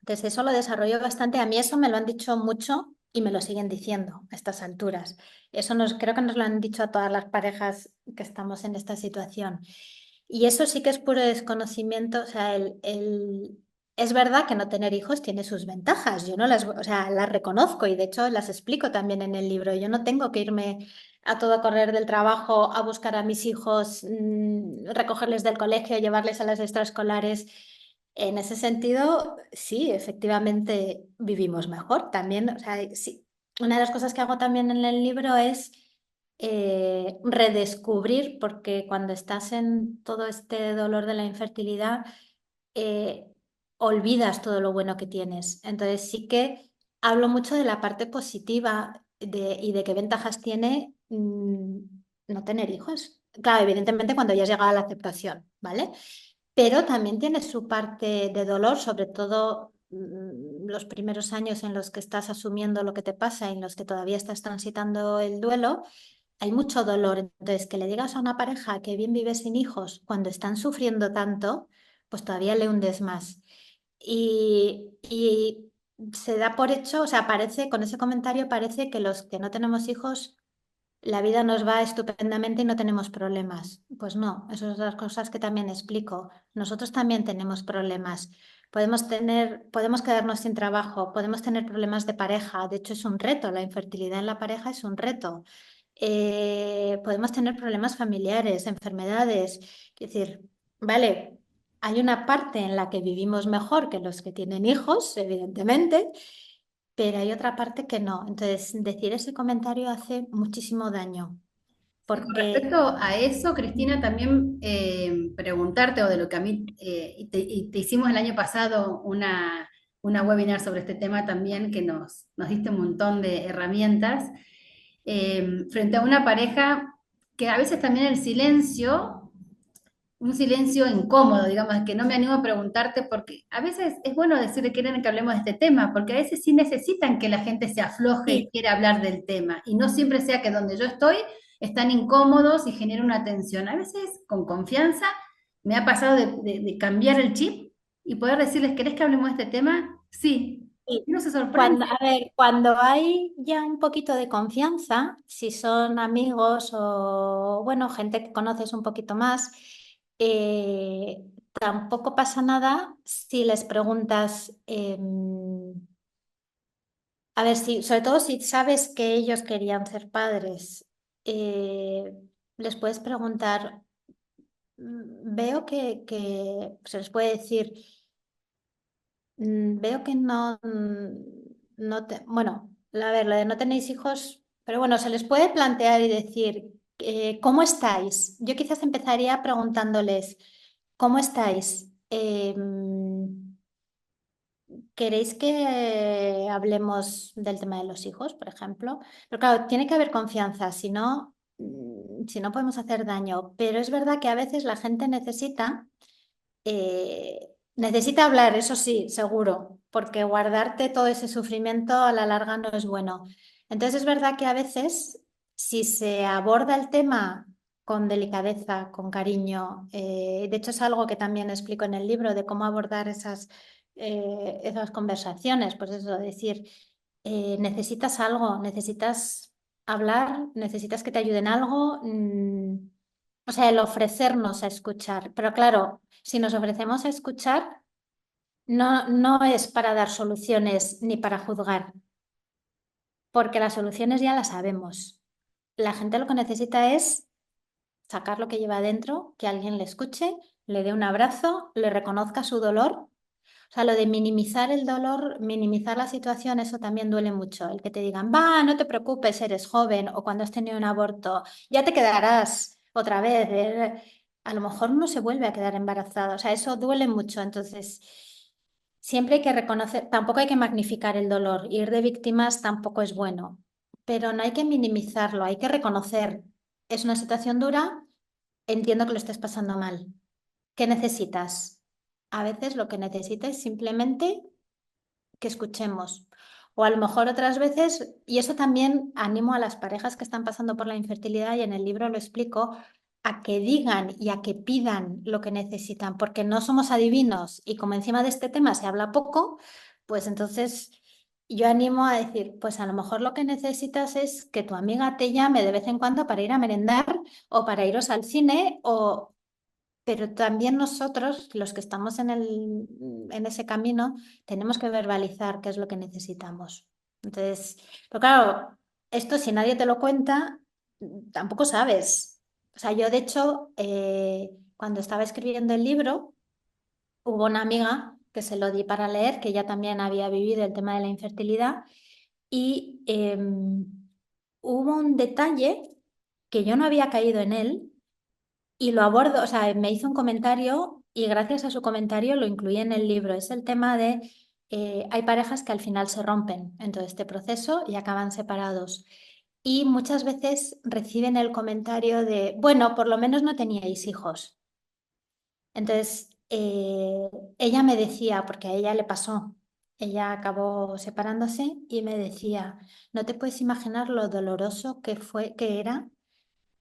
Entonces eso lo desarrollo bastante. A mí eso me lo han dicho mucho y me lo siguen diciendo a estas alturas. Eso creo que nos lo han dicho a todas las parejas que estamos en esta situación. Y eso sí que es puro desconocimiento. O sea, es verdad que no tener hijos tiene sus ventajas. Yo no las, o sea, las reconozco y de hecho las explico también en el libro. Yo no tengo que irme a todo correr del trabajo a buscar a mis hijos, recogerles del colegio, llevarles a las extraescolares. En ese sentido, sí, efectivamente vivimos mejor también. O sea, sí. Una de las cosas que hago también en el libro es redescubrir, porque cuando estás en todo este dolor de la infertilidad, eh, olvidas todo lo bueno que tienes. Entonces sí que hablo mucho de la parte positiva y de qué ventajas tiene no tener hijos. Claro, evidentemente cuando ya has llegado a la aceptación, ¿vale? Pero también tiene su parte de dolor, sobre todo los primeros años en los que estás asumiendo lo que te pasa y en los que todavía estás transitando el duelo. Hay mucho dolor. Entonces, que le digas a una pareja que bien vive sin hijos cuando están sufriendo tanto, pues todavía le hundes más. Y se da por hecho, o sea, parece, con ese comentario parece que los que no tenemos hijos la vida nos va estupendamente y no tenemos problemas. Pues no, esas son las cosas que también explico. Nosotros también tenemos problemas. Podemos quedarnos sin trabajo, podemos tener problemas de pareja. De hecho, es un reto. La infertilidad en la pareja es un reto. Podemos tener problemas familiares, enfermedades. Es decir, vale, hay una parte en la que vivimos mejor que los que tienen hijos, evidentemente, pero hay otra parte que no. Entonces, decir ese comentario hace muchísimo daño, Y con porque respecto a eso, Cristina, también preguntarte, o de lo que a mí, y te hicimos el año pasado una webinar sobre este tema también, que nos diste un montón de herramientas, frente a una pareja que a veces también el silencio, un silencio incómodo, digamos, que no me animo a preguntarte, porque a veces es bueno decirle que quieren que hablemos de este tema, porque a veces sí necesitan que la gente se afloje y sí, quiera hablar del tema, y no siempre sea que donde yo estoy están incómodos y genera una tensión. A veces, con confianza, me ha pasado de cambiar el chip y poder decirles, ¿querés que hablemos de este tema? Sí. sí. Y uno se sorprende. Cuando, a ver, cuando hay ya un poquito de confianza, si son amigos o, bueno, gente que conoces un poquito más, tampoco pasa nada si les preguntas, a ver, si, sobre todo si sabes que ellos querían ser padres, eh, les puedes preguntar. Veo que se les puede decir, veo que no, bueno, a ver, lo de no tenéis hijos, pero bueno, se les puede plantear y decir, ¿cómo estáis? Yo quizás empezaría preguntándoles, ¿cómo estáis? ¿Queréis que hablemos del tema de los hijos, por ejemplo? Pero claro, tiene que haber confianza, si no podemos hacer daño. Pero es verdad que a veces la gente necesita hablar, eso sí, seguro, porque guardarte todo ese sufrimiento a la larga no es bueno. Entonces es verdad que a veces, si se aborda el tema con delicadeza, con cariño, de hecho es algo que también explico en el libro de cómo abordar esas conversaciones, pues eso, decir, necesitas algo, necesitas hablar, necesitas que te ayuden algo. O sea, el ofrecernos a escuchar. Pero claro, si nos ofrecemos a escuchar, no es para dar soluciones ni para juzgar, porque las soluciones ya las sabemos. La gente lo que necesita es sacar lo que lleva adentro, que alguien le escuche, le dé un abrazo, le reconozca su dolor. O sea, lo de minimizar el dolor, minimizar la situación, eso también duele mucho. El que te digan, va, no te preocupes, eres joven, o cuando has tenido un aborto, ya te quedarás otra vez. A lo mejor no se vuelve a quedar embarazada. O sea, eso duele mucho. Entonces, siempre hay que reconocer, tampoco hay que magnificar el dolor. Ir de víctimas tampoco es bueno, pero no hay que minimizarlo, hay que reconocer. Es una situación dura, entiendo que lo estés pasando mal. ¿Qué necesitas? A veces lo que necesitas es simplemente que escuchemos. O a lo mejor otras veces, y eso también animo a las parejas que están pasando por la infertilidad, y en el libro lo explico, a que digan y a que pidan lo que necesitan, porque no somos adivinos y como encima de este tema se habla poco, Pues entonces yo animo a decir, pues a lo mejor lo que necesitas es que tu amiga te llame de vez en cuando para ir a merendar o para iros al cine, pero también nosotros, los que estamos en ese camino, tenemos que verbalizar qué es lo que necesitamos. Entonces, pero claro, esto si nadie te lo cuenta, tampoco sabes. O sea, yo de hecho, cuando estaba escribiendo el libro, hubo una amiga que se lo di para leer, que ella también había vivido el tema de la infertilidad, y hubo un detalle que yo no había caído en él y lo abordo, o sea, me hizo un comentario y gracias a su comentario lo incluí en el libro. Es el tema de, hay parejas que al final se rompen en todo este proceso y acaban separados. Y muchas veces reciben el comentario de, bueno, por lo menos no teníais hijos. Entonces, ella me decía, porque a ella le pasó, ella acabó separándose y me decía, no te puedes imaginar lo doloroso que fue, que era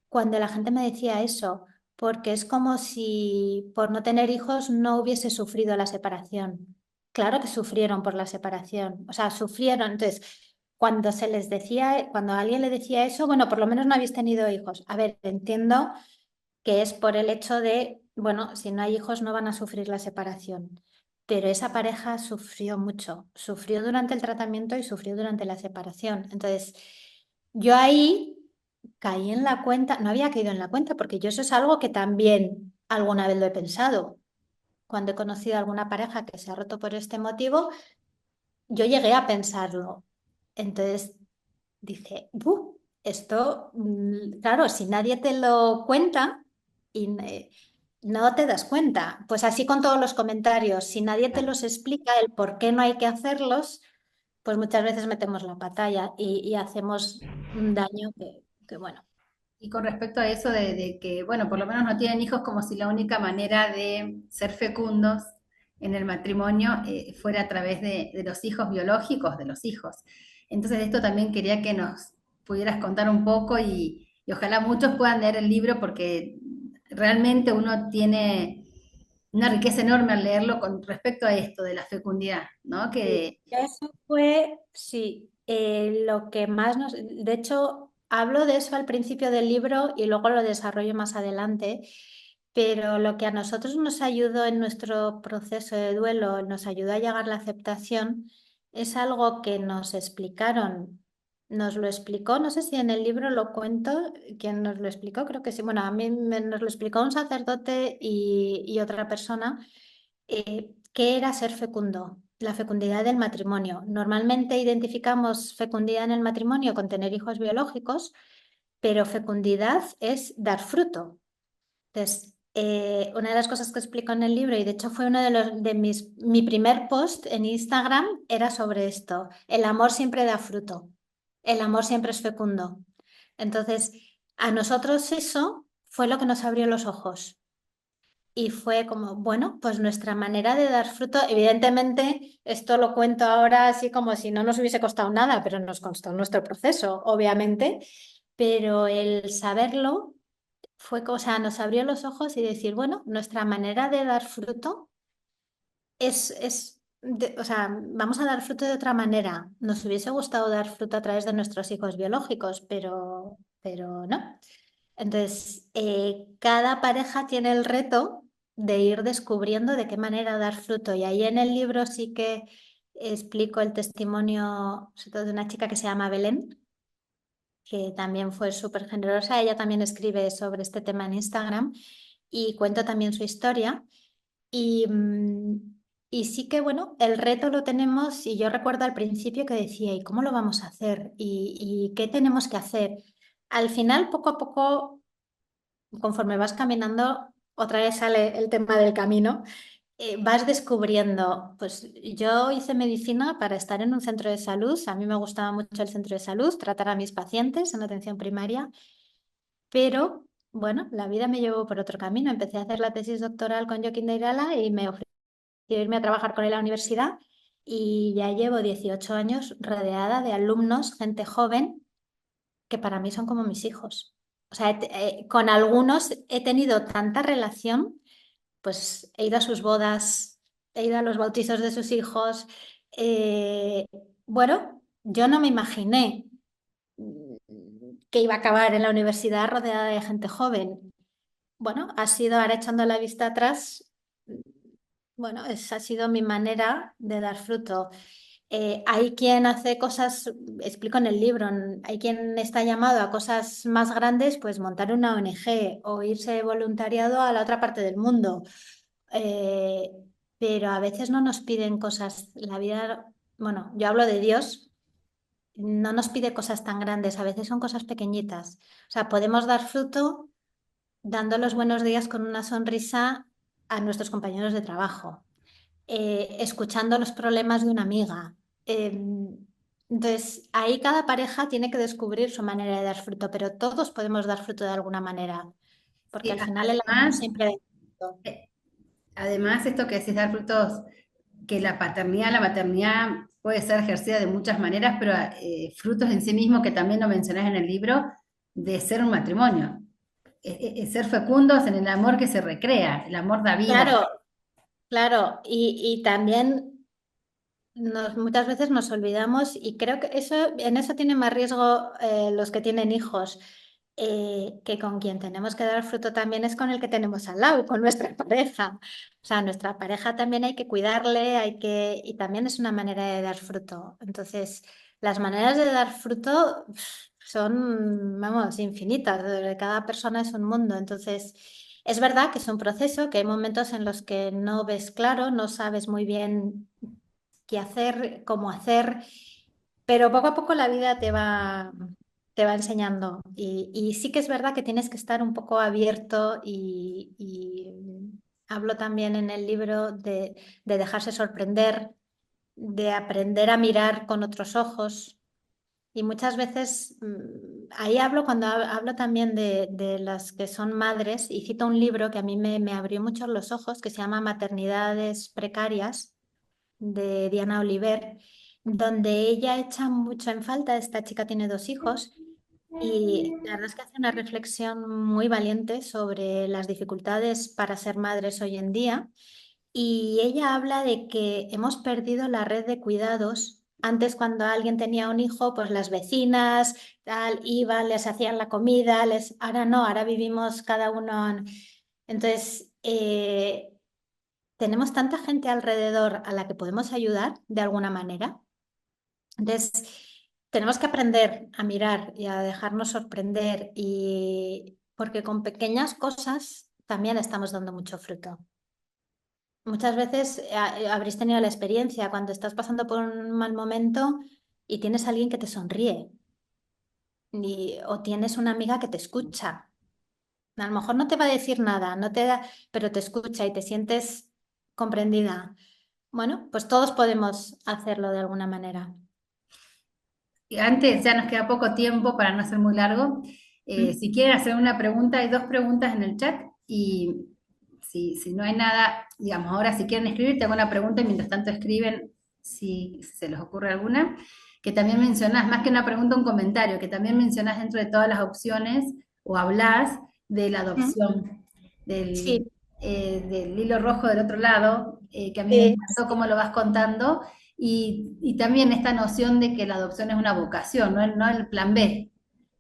cuando la gente me decía eso, porque es como si por no tener hijos no hubiese sufrido la separación. Claro que sufrieron por la separación, o sea, sufrieron. Entonces, cuando se les decía, cuando a alguien le decía eso, bueno, por lo menos no habéis tenido hijos. A ver, entiendo que es por el hecho de, bueno, si no hay hijos no van a sufrir la separación. Pero esa pareja sufrió mucho, sufrió durante el tratamiento y sufrió durante la separación. Entonces, yo ahí caí en la cuenta, no había caído en la cuenta, porque yo eso es algo que también alguna vez lo he pensado. Cuando he conocido a alguna pareja que se ha roto por este motivo, yo llegué a pensarlo. Entonces dije, esto, claro, si nadie te lo cuenta y no te das cuenta, pues así con todos los comentarios, si nadie te los explica el por qué no hay que hacerlos, pues muchas veces metemos la pantalla y hacemos un daño que bueno. Y con respecto a eso de que, bueno, por lo menos no tienen hijos, como si la única manera de ser fecundos en el matrimonio fuera a través de los hijos biológicos de los hijos. Entonces, de esto también quería que nos pudieras contar un poco y ojalá muchos puedan leer el libro porque realmente uno tiene una riqueza enorme al leerlo con respecto a esto de la fecundidad, ¿no? Sí, Que eso fue, sí, lo que más nos... De hecho, hablo de eso al principio del libro y luego lo desarrollo más adelante, pero lo que a nosotros nos ayudó en nuestro proceso de duelo, nos ayudó a llegar a la aceptación, es algo que nos explicaron, nos lo explicó, no sé si en el libro lo cuento, quién nos lo explicó, creo que sí, bueno, a mí nos lo explicó un sacerdote y otra persona ¿qué era ser fecundo? La fecundidad del matrimonio. Normalmente identificamos fecundidad en el matrimonio con tener hijos biológicos, pero fecundidad es dar fruto. Entonces, una de las cosas que explico en el libro, y de hecho fue uno mi primer post en Instagram, era sobre esto. El amor siempre da fruto. El amor siempre es fecundo. Entonces, a nosotros eso fue lo que nos abrió los ojos. Y fue como, bueno, pues nuestra manera de dar fruto, evidentemente, esto lo cuento ahora así como si no nos hubiese costado nada, pero nos costó nuestro proceso, obviamente, pero el saberlo fue cosa, nos abrió los ojos y decir, bueno, nuestra manera de dar fruto o sea, vamos a dar fruto de otra manera. Nos hubiese gustado dar fruto a través de nuestros hijos biológicos, pero no. Entonces, cada pareja tiene el reto de ir descubriendo de qué manera dar fruto. Y ahí en el libro sí que explico el testimonio, sobre todo de una chica que se llama Belén, que también fue súper generosa. Ella también escribe sobre este tema en Instagram y cuento también su historia. Y, y sí que, bueno, el reto lo tenemos y yo recuerdo al principio que decía, ¿y cómo lo vamos a hacer? Y qué tenemos que hacer? Al final, poco a poco conforme vas caminando, otra vez sale el tema del camino, vas descubriendo, pues yo hice medicina para estar en un centro de salud, a mí me gustaba mucho el centro de salud, tratar a mis pacientes en atención primaria, pero bueno, la vida me llevó por otro camino, empecé a hacer la tesis doctoral con Joaquín de Irala y me ofreció irme a trabajar con él a la universidad y ya llevo 18 años rodeada de alumnos, gente joven que para mí son como mis hijos. O sea, con algunos he tenido tanta relación, pues he ido a sus bodas, he ido a los bautizos de sus hijos, Eh, bueno, yo no me imaginé mm, que iba a acabar en la universidad rodeada de gente joven. Bueno, ha sido, ahora echando la vista atrás, bueno, esa ha sido mi manera de dar fruto. Hay quien hace cosas, explico en el libro, hay quien está llamado a cosas más grandes, pues montar una ONG o irse de voluntariado a la otra parte del mundo. Eh, pero a veces no nos piden cosas, la vida, bueno, yo hablo de Dios, no nos pide cosas tan grandes, a veces son cosas pequeñitas. O sea, podemos dar fruto dando los buenos días con una sonrisa a nuestros compañeros de trabajo, escuchando los problemas de una amiga. Eh, entonces, ahí cada pareja tiene que descubrir su manera de dar fruto, pero todos podemos dar fruto de alguna manera, porque Sí, al final el amor además, siempre da fruto. eh, además esto que decís dar frutos, que la paternidad, la maternidad puede ser ejercida de muchas maneras, pero frutos en sí mismo, que también lo mencionás en el libro, de ser un matrimonio. Ser fecundos en el amor que se recrea, el amor da vida. Claro, claro, y también muchas veces nos olvidamos y creo que en eso tienen más riesgo los que tienen hijos, que con quien tenemos que dar fruto también es con el que tenemos al lado, con nuestra pareja. O sea, nuestra pareja también hay que cuidarle, y también es una manera de dar fruto. Entonces, las maneras de dar fruto son, vamos, infinitas. Cada persona es un mundo. Entonces, es verdad que es un proceso, que hay momentos en los que no ves claro, no sabes muy bien qué hacer, cómo hacer, pero poco a poco la vida te va enseñando. Y sí que es verdad que tienes que estar un poco abierto y hablo también en el libro de dejarse sorprender, de aprender a mirar con otros ojos. Y muchas veces ahí hablo cuando hablo también de las que son madres y cito un libro que a mí me abrió mucho los ojos que se llama Maternidades Precarias de Diana Oliver, donde ella echa mucho en falta, esta chica tiene dos hijos y la verdad es que hace una reflexión muy valiente sobre las dificultades para ser madres hoy en día y ella habla de que hemos perdido la red de cuidados. Antes, cuando alguien tenía un hijo, pues las vecinas, tal, iban, les hacían la comida, ahora no, ahora vivimos cada uno. Entonces, tenemos tanta gente alrededor a la que podemos ayudar de alguna manera. Entonces, tenemos que aprender a mirar y a dejarnos sorprender y porque con pequeñas cosas también estamos dando mucho fruto. Muchas veces habréis tenido la experiencia cuando estás pasando por un mal momento y tienes a alguien que te sonríe o tienes una amiga que te escucha. A lo mejor no te va a decir nada, no te da, pero te escucha y te sientes comprendida. Bueno, pues todos podemos hacerlo de alguna manera. Y antes, ya nos queda poco tiempo para no ser muy largo. ¿Mm? Si quieren hacer una pregunta, hay dos preguntas en el chat y si no hay nada, digamos, ahora si quieren escribir, te hago una pregunta y mientras tanto escriben si se les ocurre alguna, que también mencionás, más que una pregunta, un comentario, que también mencionás dentro de todas las opciones o hablás de la ¿Mm? adopción, del, Sí, del hilo rojo del otro lado, que a mí me sí, encantó cómo lo vas contando y también esta noción de que la adopción es una vocación, no el plan B.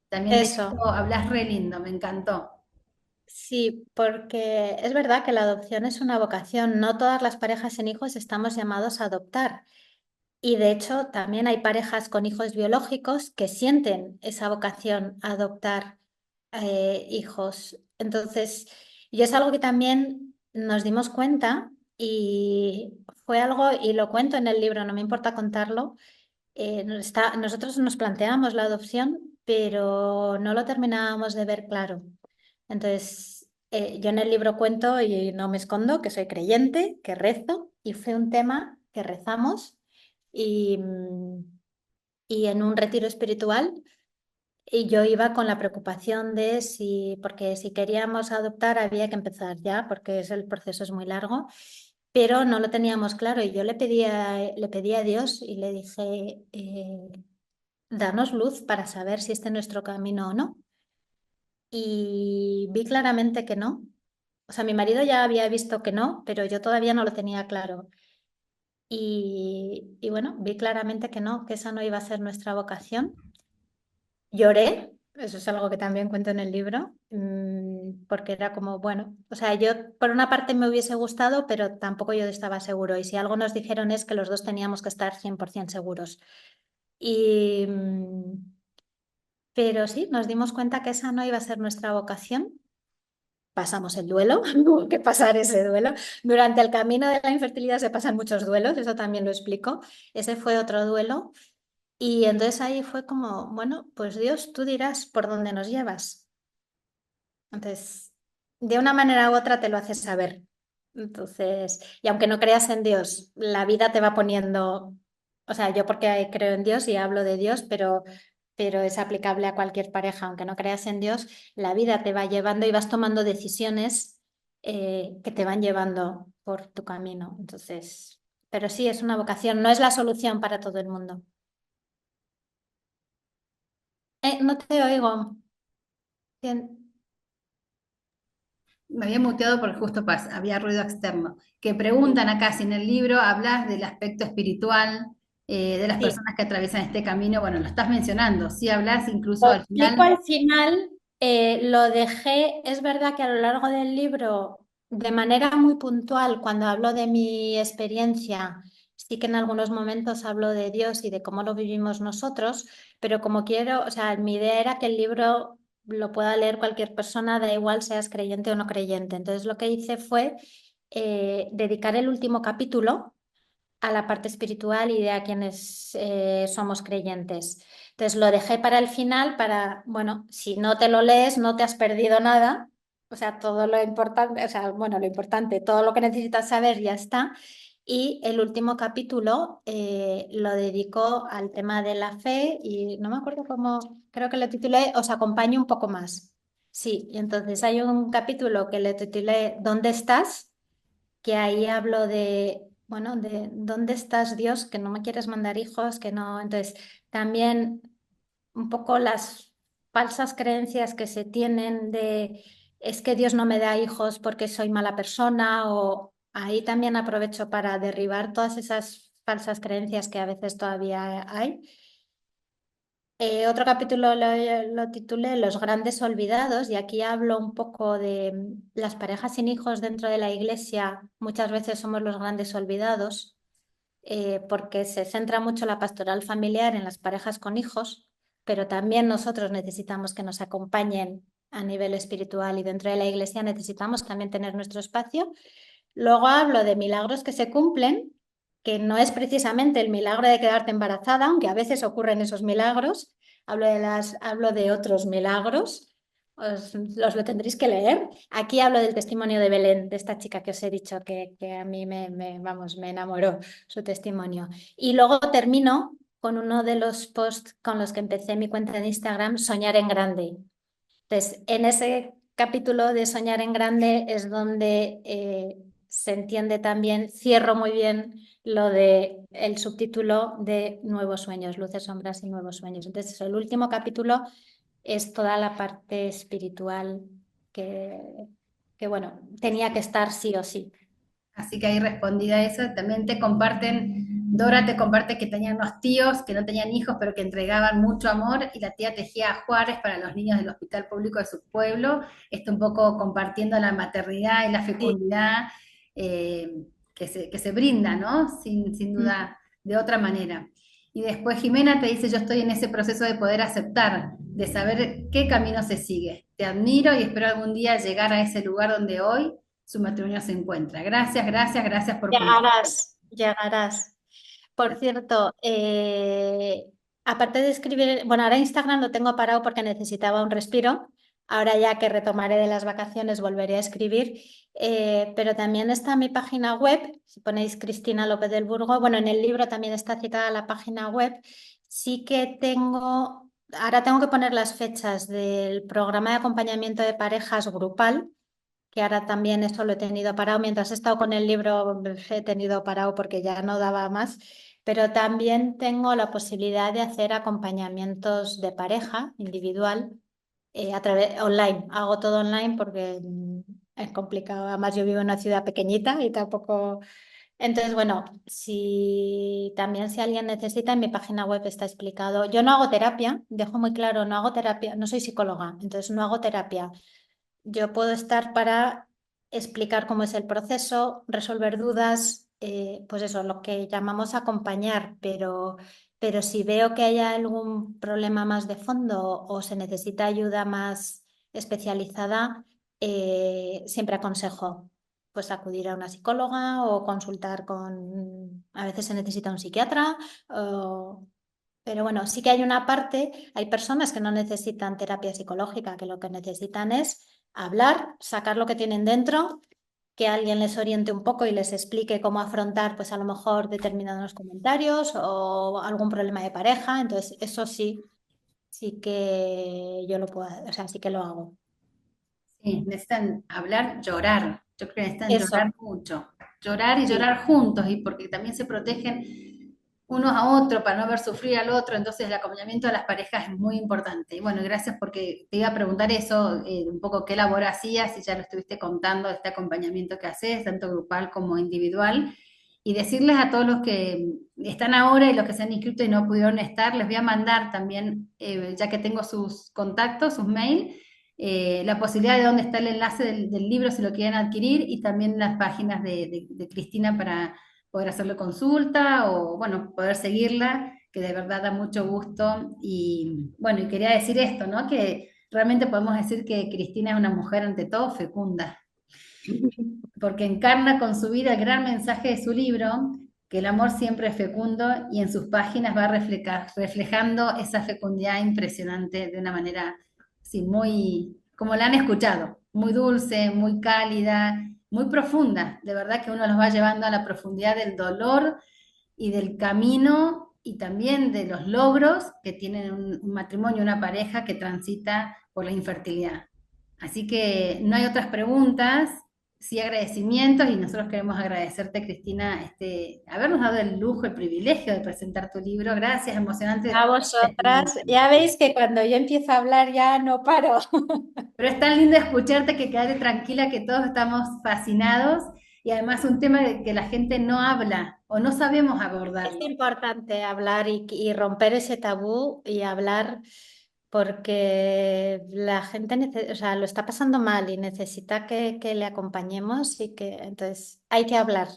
También de eso. esto hablas re lindo, me encantó. Sí, porque es verdad que la adopción es una vocación. No todas las parejas en hijos estamos llamados a adoptar. Y de hecho, también hay parejas con hijos biológicos que sienten esa vocación a adoptar hijos. Entonces, y es algo que también nos dimos cuenta y fue algo, y lo cuento en el libro, no me importa contarlo. Nosotros nos planteamos la adopción, pero no lo terminábamos de ver claro. Entonces, yo en el libro cuento y no me escondo que soy creyente, que rezo, y fue un tema que rezamos y, y en un retiro espiritual. Y yo iba con la preocupación de porque si queríamos adoptar había que empezar ya, porque el proceso es muy largo, pero no lo teníamos claro. Y yo le pedí a Dios y le dije, danos luz para saber si este es nuestro camino o no. Y vi claramente que no. O sea, mi marido ya había visto que no, pero yo todavía no lo tenía claro. y bueno, vi claramente que no, que esa no iba a ser nuestra vocación. Lloré, eso es algo que también cuento en el libro, porque era como, bueno, o sea, yo por una parte me hubiese gustado, pero tampoco yo estaba seguro. Y si algo nos dijeron es que los dos teníamos que estar 100% seguros. Y, pero sí, nos dimos cuenta que esa no iba a ser nuestra vocación. Pasamos el duelo, hubo que pasar ese duelo. Durante el camino de la infertilidad se pasan muchos duelos, eso también lo explico. Ese fue otro duelo. Y entonces ahí fue como, bueno, pues Dios, tú dirás por dónde nos llevas. Entonces, de una manera u otra te lo haces saber. Entonces, y aunque no creas en Dios, la vida te va poniendo, o sea, yo porque creo en Dios y hablo de Dios, pero es aplicable a cualquier pareja, aunque no creas en Dios, la vida te va llevando y vas tomando decisiones que te van llevando por tu camino. Entonces, pero sí, es una vocación, no es la solución para todo el mundo. No te oigo. Bien. Me había muteado porque justo había ruido externo. Que preguntan acá si en el libro hablas del aspecto espiritual de las Sí. personas que atraviesan este camino. Bueno, lo estás mencionando. Sí hablas incluso Lo al explico final. al final, lo dejé, es verdad que a lo largo del libro, de manera muy puntual, cuando hablo de mi experiencia, sí que en algunos momentos hablo de Dios y de cómo lo vivimos nosotros, pero como quiero, o sea, mi idea era que el libro lo pueda leer cualquier persona, da igual seas creyente o no creyente. Entonces lo que hice fue dedicar el último capítulo a la parte espiritual y de a quienes somos creyentes. Entonces lo dejé para el final para, bueno, si no te lo lees, no te has perdido nada. O sea, todo lo importante, o sea, bueno, lo importante, todo lo que necesitas saber ya está. Y el último capítulo lo dedico al tema de la fe y no me acuerdo cómo, creo que lo titulé Os acompaño un poco más. Sí, y entonces hay un capítulo que le titulé ¿Dónde estás? Que ahí hablo de, bueno, de dónde estás Dios, que no me quieres mandar hijos, que no. Entonces, también un poco las falsas creencias que se tienen de es que Dios no me da hijos porque soy mala persona o ahí también aprovecho para derribar todas esas falsas creencias que a veces todavía hay. Otro capítulo lo titulé Los grandes olvidados y aquí hablo un poco de las parejas sin hijos dentro de la iglesia. Muchas veces somos los grandes olvidados porque se centra mucho la pastoral familiar en las parejas con hijos, pero también nosotros necesitamos que nos acompañen a nivel espiritual y dentro de la iglesia necesitamos también tener nuestro espacio. Luego hablo de milagros que se cumplen, que no es precisamente el milagro de quedarte embarazada, aunque a veces ocurren esos milagros. Hablo de otros milagros, los lo tendréis que leer. Aquí hablo del testimonio de Belén, de esta chica que os he dicho que a mí vamos, me enamoró su testimonio. Y luego termino con uno de los posts con los que empecé mi cuenta de Instagram, Soñar en Grande. Entonces, en ese capítulo de Soñar en Grande es donde se entiende también, cierro muy bien lo de el subtítulo de Nuevos Sueños, Luces, Sombras y Nuevos Sueños. Entonces, el último capítulo es toda la parte espiritual que, que bueno, tenía que estar sí o sí. Así que ahí respondida a eso, también te comparten, Dora te comparte que tenían unos tíos que no tenían hijos, pero que entregaban mucho amor, y la tía tejía ajuares para los niños del hospital público de su pueblo, esto un poco compartiendo la maternidad y la Sí. fecundidad que se brinda, ¿no? Sin Mm. duda, de otra manera. Y después Jimena te dice, yo estoy en ese proceso de poder aceptar, de saber qué camino se sigue. Te admiro y espero algún día llegar a ese lugar donde hoy su matrimonio se encuentra. Gracias, gracias, gracias por compartir. Llegarás, llegarás. Por cierto, aparte de escribir, bueno, ahora Instagram lo tengo parado porque necesitaba un respiro. Ahora ya que retomaré de las vacaciones volveré a escribir. Pero también está mi página web, si ponéis Cristina López del Burgo, bueno, en el libro también está citada la página web. Sí que tengo, ahora tengo que poner las fechas del programa de acompañamiento de parejas grupal que ahora también eso lo he tenido parado. Mientras he estado con el libro, he tenido parado porque ya no daba más, pero también tengo la posibilidad de hacer acompañamientos de pareja individual a través online. Hago todo online porque es complicado. Además, yo vivo en una ciudad pequeñita y tampoco. Entonces, bueno, si también si alguien necesita, en mi página web está explicado. Yo no hago terapia, dejo muy claro, no hago terapia, no soy psicóloga, entonces no hago terapia. Yo puedo estar para explicar cómo es el proceso, resolver dudas, pues eso, lo que llamamos acompañar, pero si veo que hay algún problema más de fondo o se necesita ayuda más especializada, siempre aconsejo pues acudir a una psicóloga o consultar con, a veces se necesita un psiquiatra, pero bueno, sí que hay una parte, hay personas que no necesitan terapia psicológica, que lo que necesitan es hablar, sacar lo que tienen dentro, que alguien les oriente un poco y les explique cómo afrontar, pues a lo mejor determinados comentarios o algún problema de pareja. Entonces, eso sí, sí que yo lo puedo, o sea, sí que lo hago. Sí, necesitan hablar, llorar. Yo creo que necesitan llorar Eso, mucho. Llorar y sí. llorar juntos, y porque también se protegen unos a otros para no ver sufrir al otro. Entonces el acompañamiento de las parejas es muy importante. Y bueno, gracias porque te iba a preguntar eso, un poco qué labor hacías, y ya lo estuviste contando, este acompañamiento que haces, tanto grupal como individual. Y decirles a todos los que están ahora y los que se han inscrito y no pudieron estar, les voy a mandar también, ya que tengo sus contactos, sus mails, la posibilidad de dónde está el enlace del libro si lo quieren adquirir, y también las páginas de Cristina para poder hacerle consulta o, bueno, poder seguirla, que de verdad da mucho gusto. Y bueno, y quería decir esto, ¿no? Que realmente podemos decir que Cristina es una mujer ante todo fecunda, porque encarna con su vida el gran mensaje de su libro, que el amor siempre es fecundo, y en sus páginas va reflejando esa fecundidad impresionante de una manera así muy, como la han escuchado, muy dulce, muy cálida, muy profunda. De verdad que uno los va llevando a la profundidad del dolor y del camino, y también de los logros que tienen un matrimonio, una pareja que transita por la infertilidad. Así que no hay otras preguntas, sí agradecimientos, y nosotros queremos agradecerte, Cristina, habernos dado el lujo, el privilegio de presentar tu libro. Gracias, A emocionante vosotras, testimonio. ya veis que cuando yo empiezo a hablar ya no paro. Pero es tan lindo escucharte, que quedarte tranquila, que todos estamos fascinados, y además un tema de que la gente no habla o no sabemos Es abordarlo. importante hablar y romper ese tabú y hablar porque la gente o sea, lo está pasando mal y necesita que le acompañemos y que entonces hay que hablar,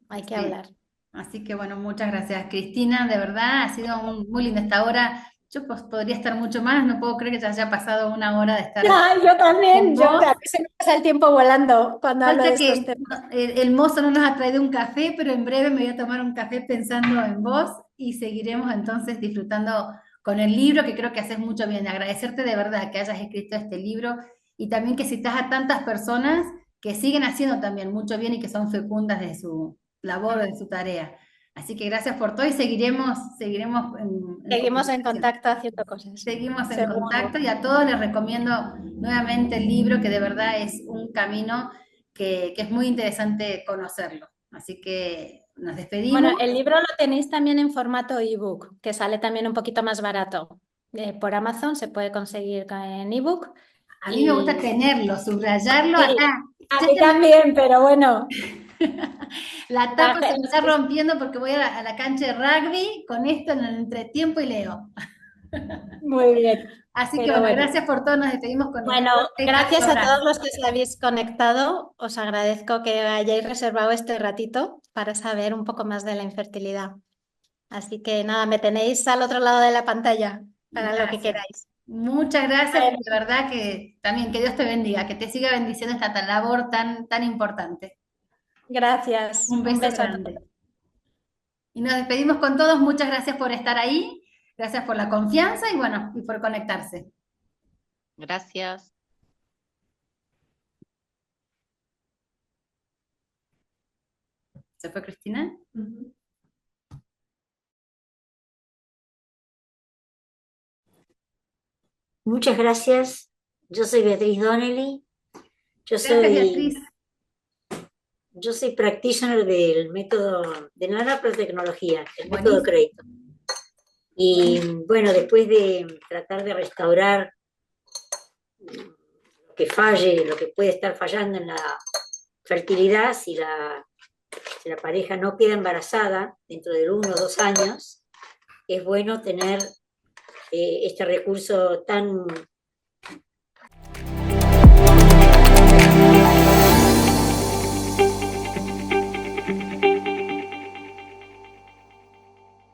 hay que Sí. hablar. Así que bueno, muchas gracias, Cristina. De verdad, ha sido muy lindo esta hora. Yo pues, podría estar mucho más, no puedo creer que ya haya pasado una hora de estar Ya, yo con también, yo vos. a mí se me pasa el tiempo volando cuando hablo de Falta estos que temas. el mozo no nos ha traído un café, pero en breve me voy a tomar un café pensando en vos, y seguiremos entonces disfrutando con el libro, que creo que haces mucho bien. Agradecerte de verdad que hayas escrito este libro, y también que citas a tantas personas que siguen haciendo también mucho bien y que son fecundas de su labor, de su tarea. Así que gracias por todo, y seguiremos en Seguimos en comunicación. contacto haciendo cosas, Seguimos en seguro. contacto, y a todos les recomiendo nuevamente el libro, que de verdad es un camino que es muy interesante conocerlo. Así que nos Bueno, despedimos. el libro lo tenéis también en formato ebook, que sale también un poquito más barato. Por Amazon se puede conseguir en ebook A mí me gusta y tenerlo, subrayarlo sí, acá. a mí también, pero bueno, La la tapa se me los está que- rompiendo porque voy a la cancha de rugby con esto en el entretiempo y leo. muy bien, Así que pero bueno, bueno. gracias por todo. Nos despedimos con Bueno, esta gracias a hora. todos los que os habéis conectado. Os agradezco que hayáis reservado este ratito para saber un poco más de la infertilidad. Así que nada, me tenéis al otro lado de la pantalla para lo que Gracias. queráis. Muchas gracias, y Bueno, de verdad que también que Dios te bendiga, que te siga bendiciendo esta labor tan importante. gracias. Un Un beso beso a grande. todos. Y nos despedimos con todos. Muchas gracias por estar ahí, gracias por la confianza, y bueno, y por conectarse. Gracias. ¿Se fue Cristina? Muchas gracias. Yo soy Beatriz Donnelly. Yo Gracias, soy, Beatriz. yo soy practitioner del método de nanotecnología, el método Buenísimo. Creighton. Y Buenísimo. bueno, después de tratar de restaurar lo que falle, lo que puede estar fallando en la fertilidad, si la si la pareja no queda embarazada dentro de 1 o 2 años, es bueno tener este recurso tan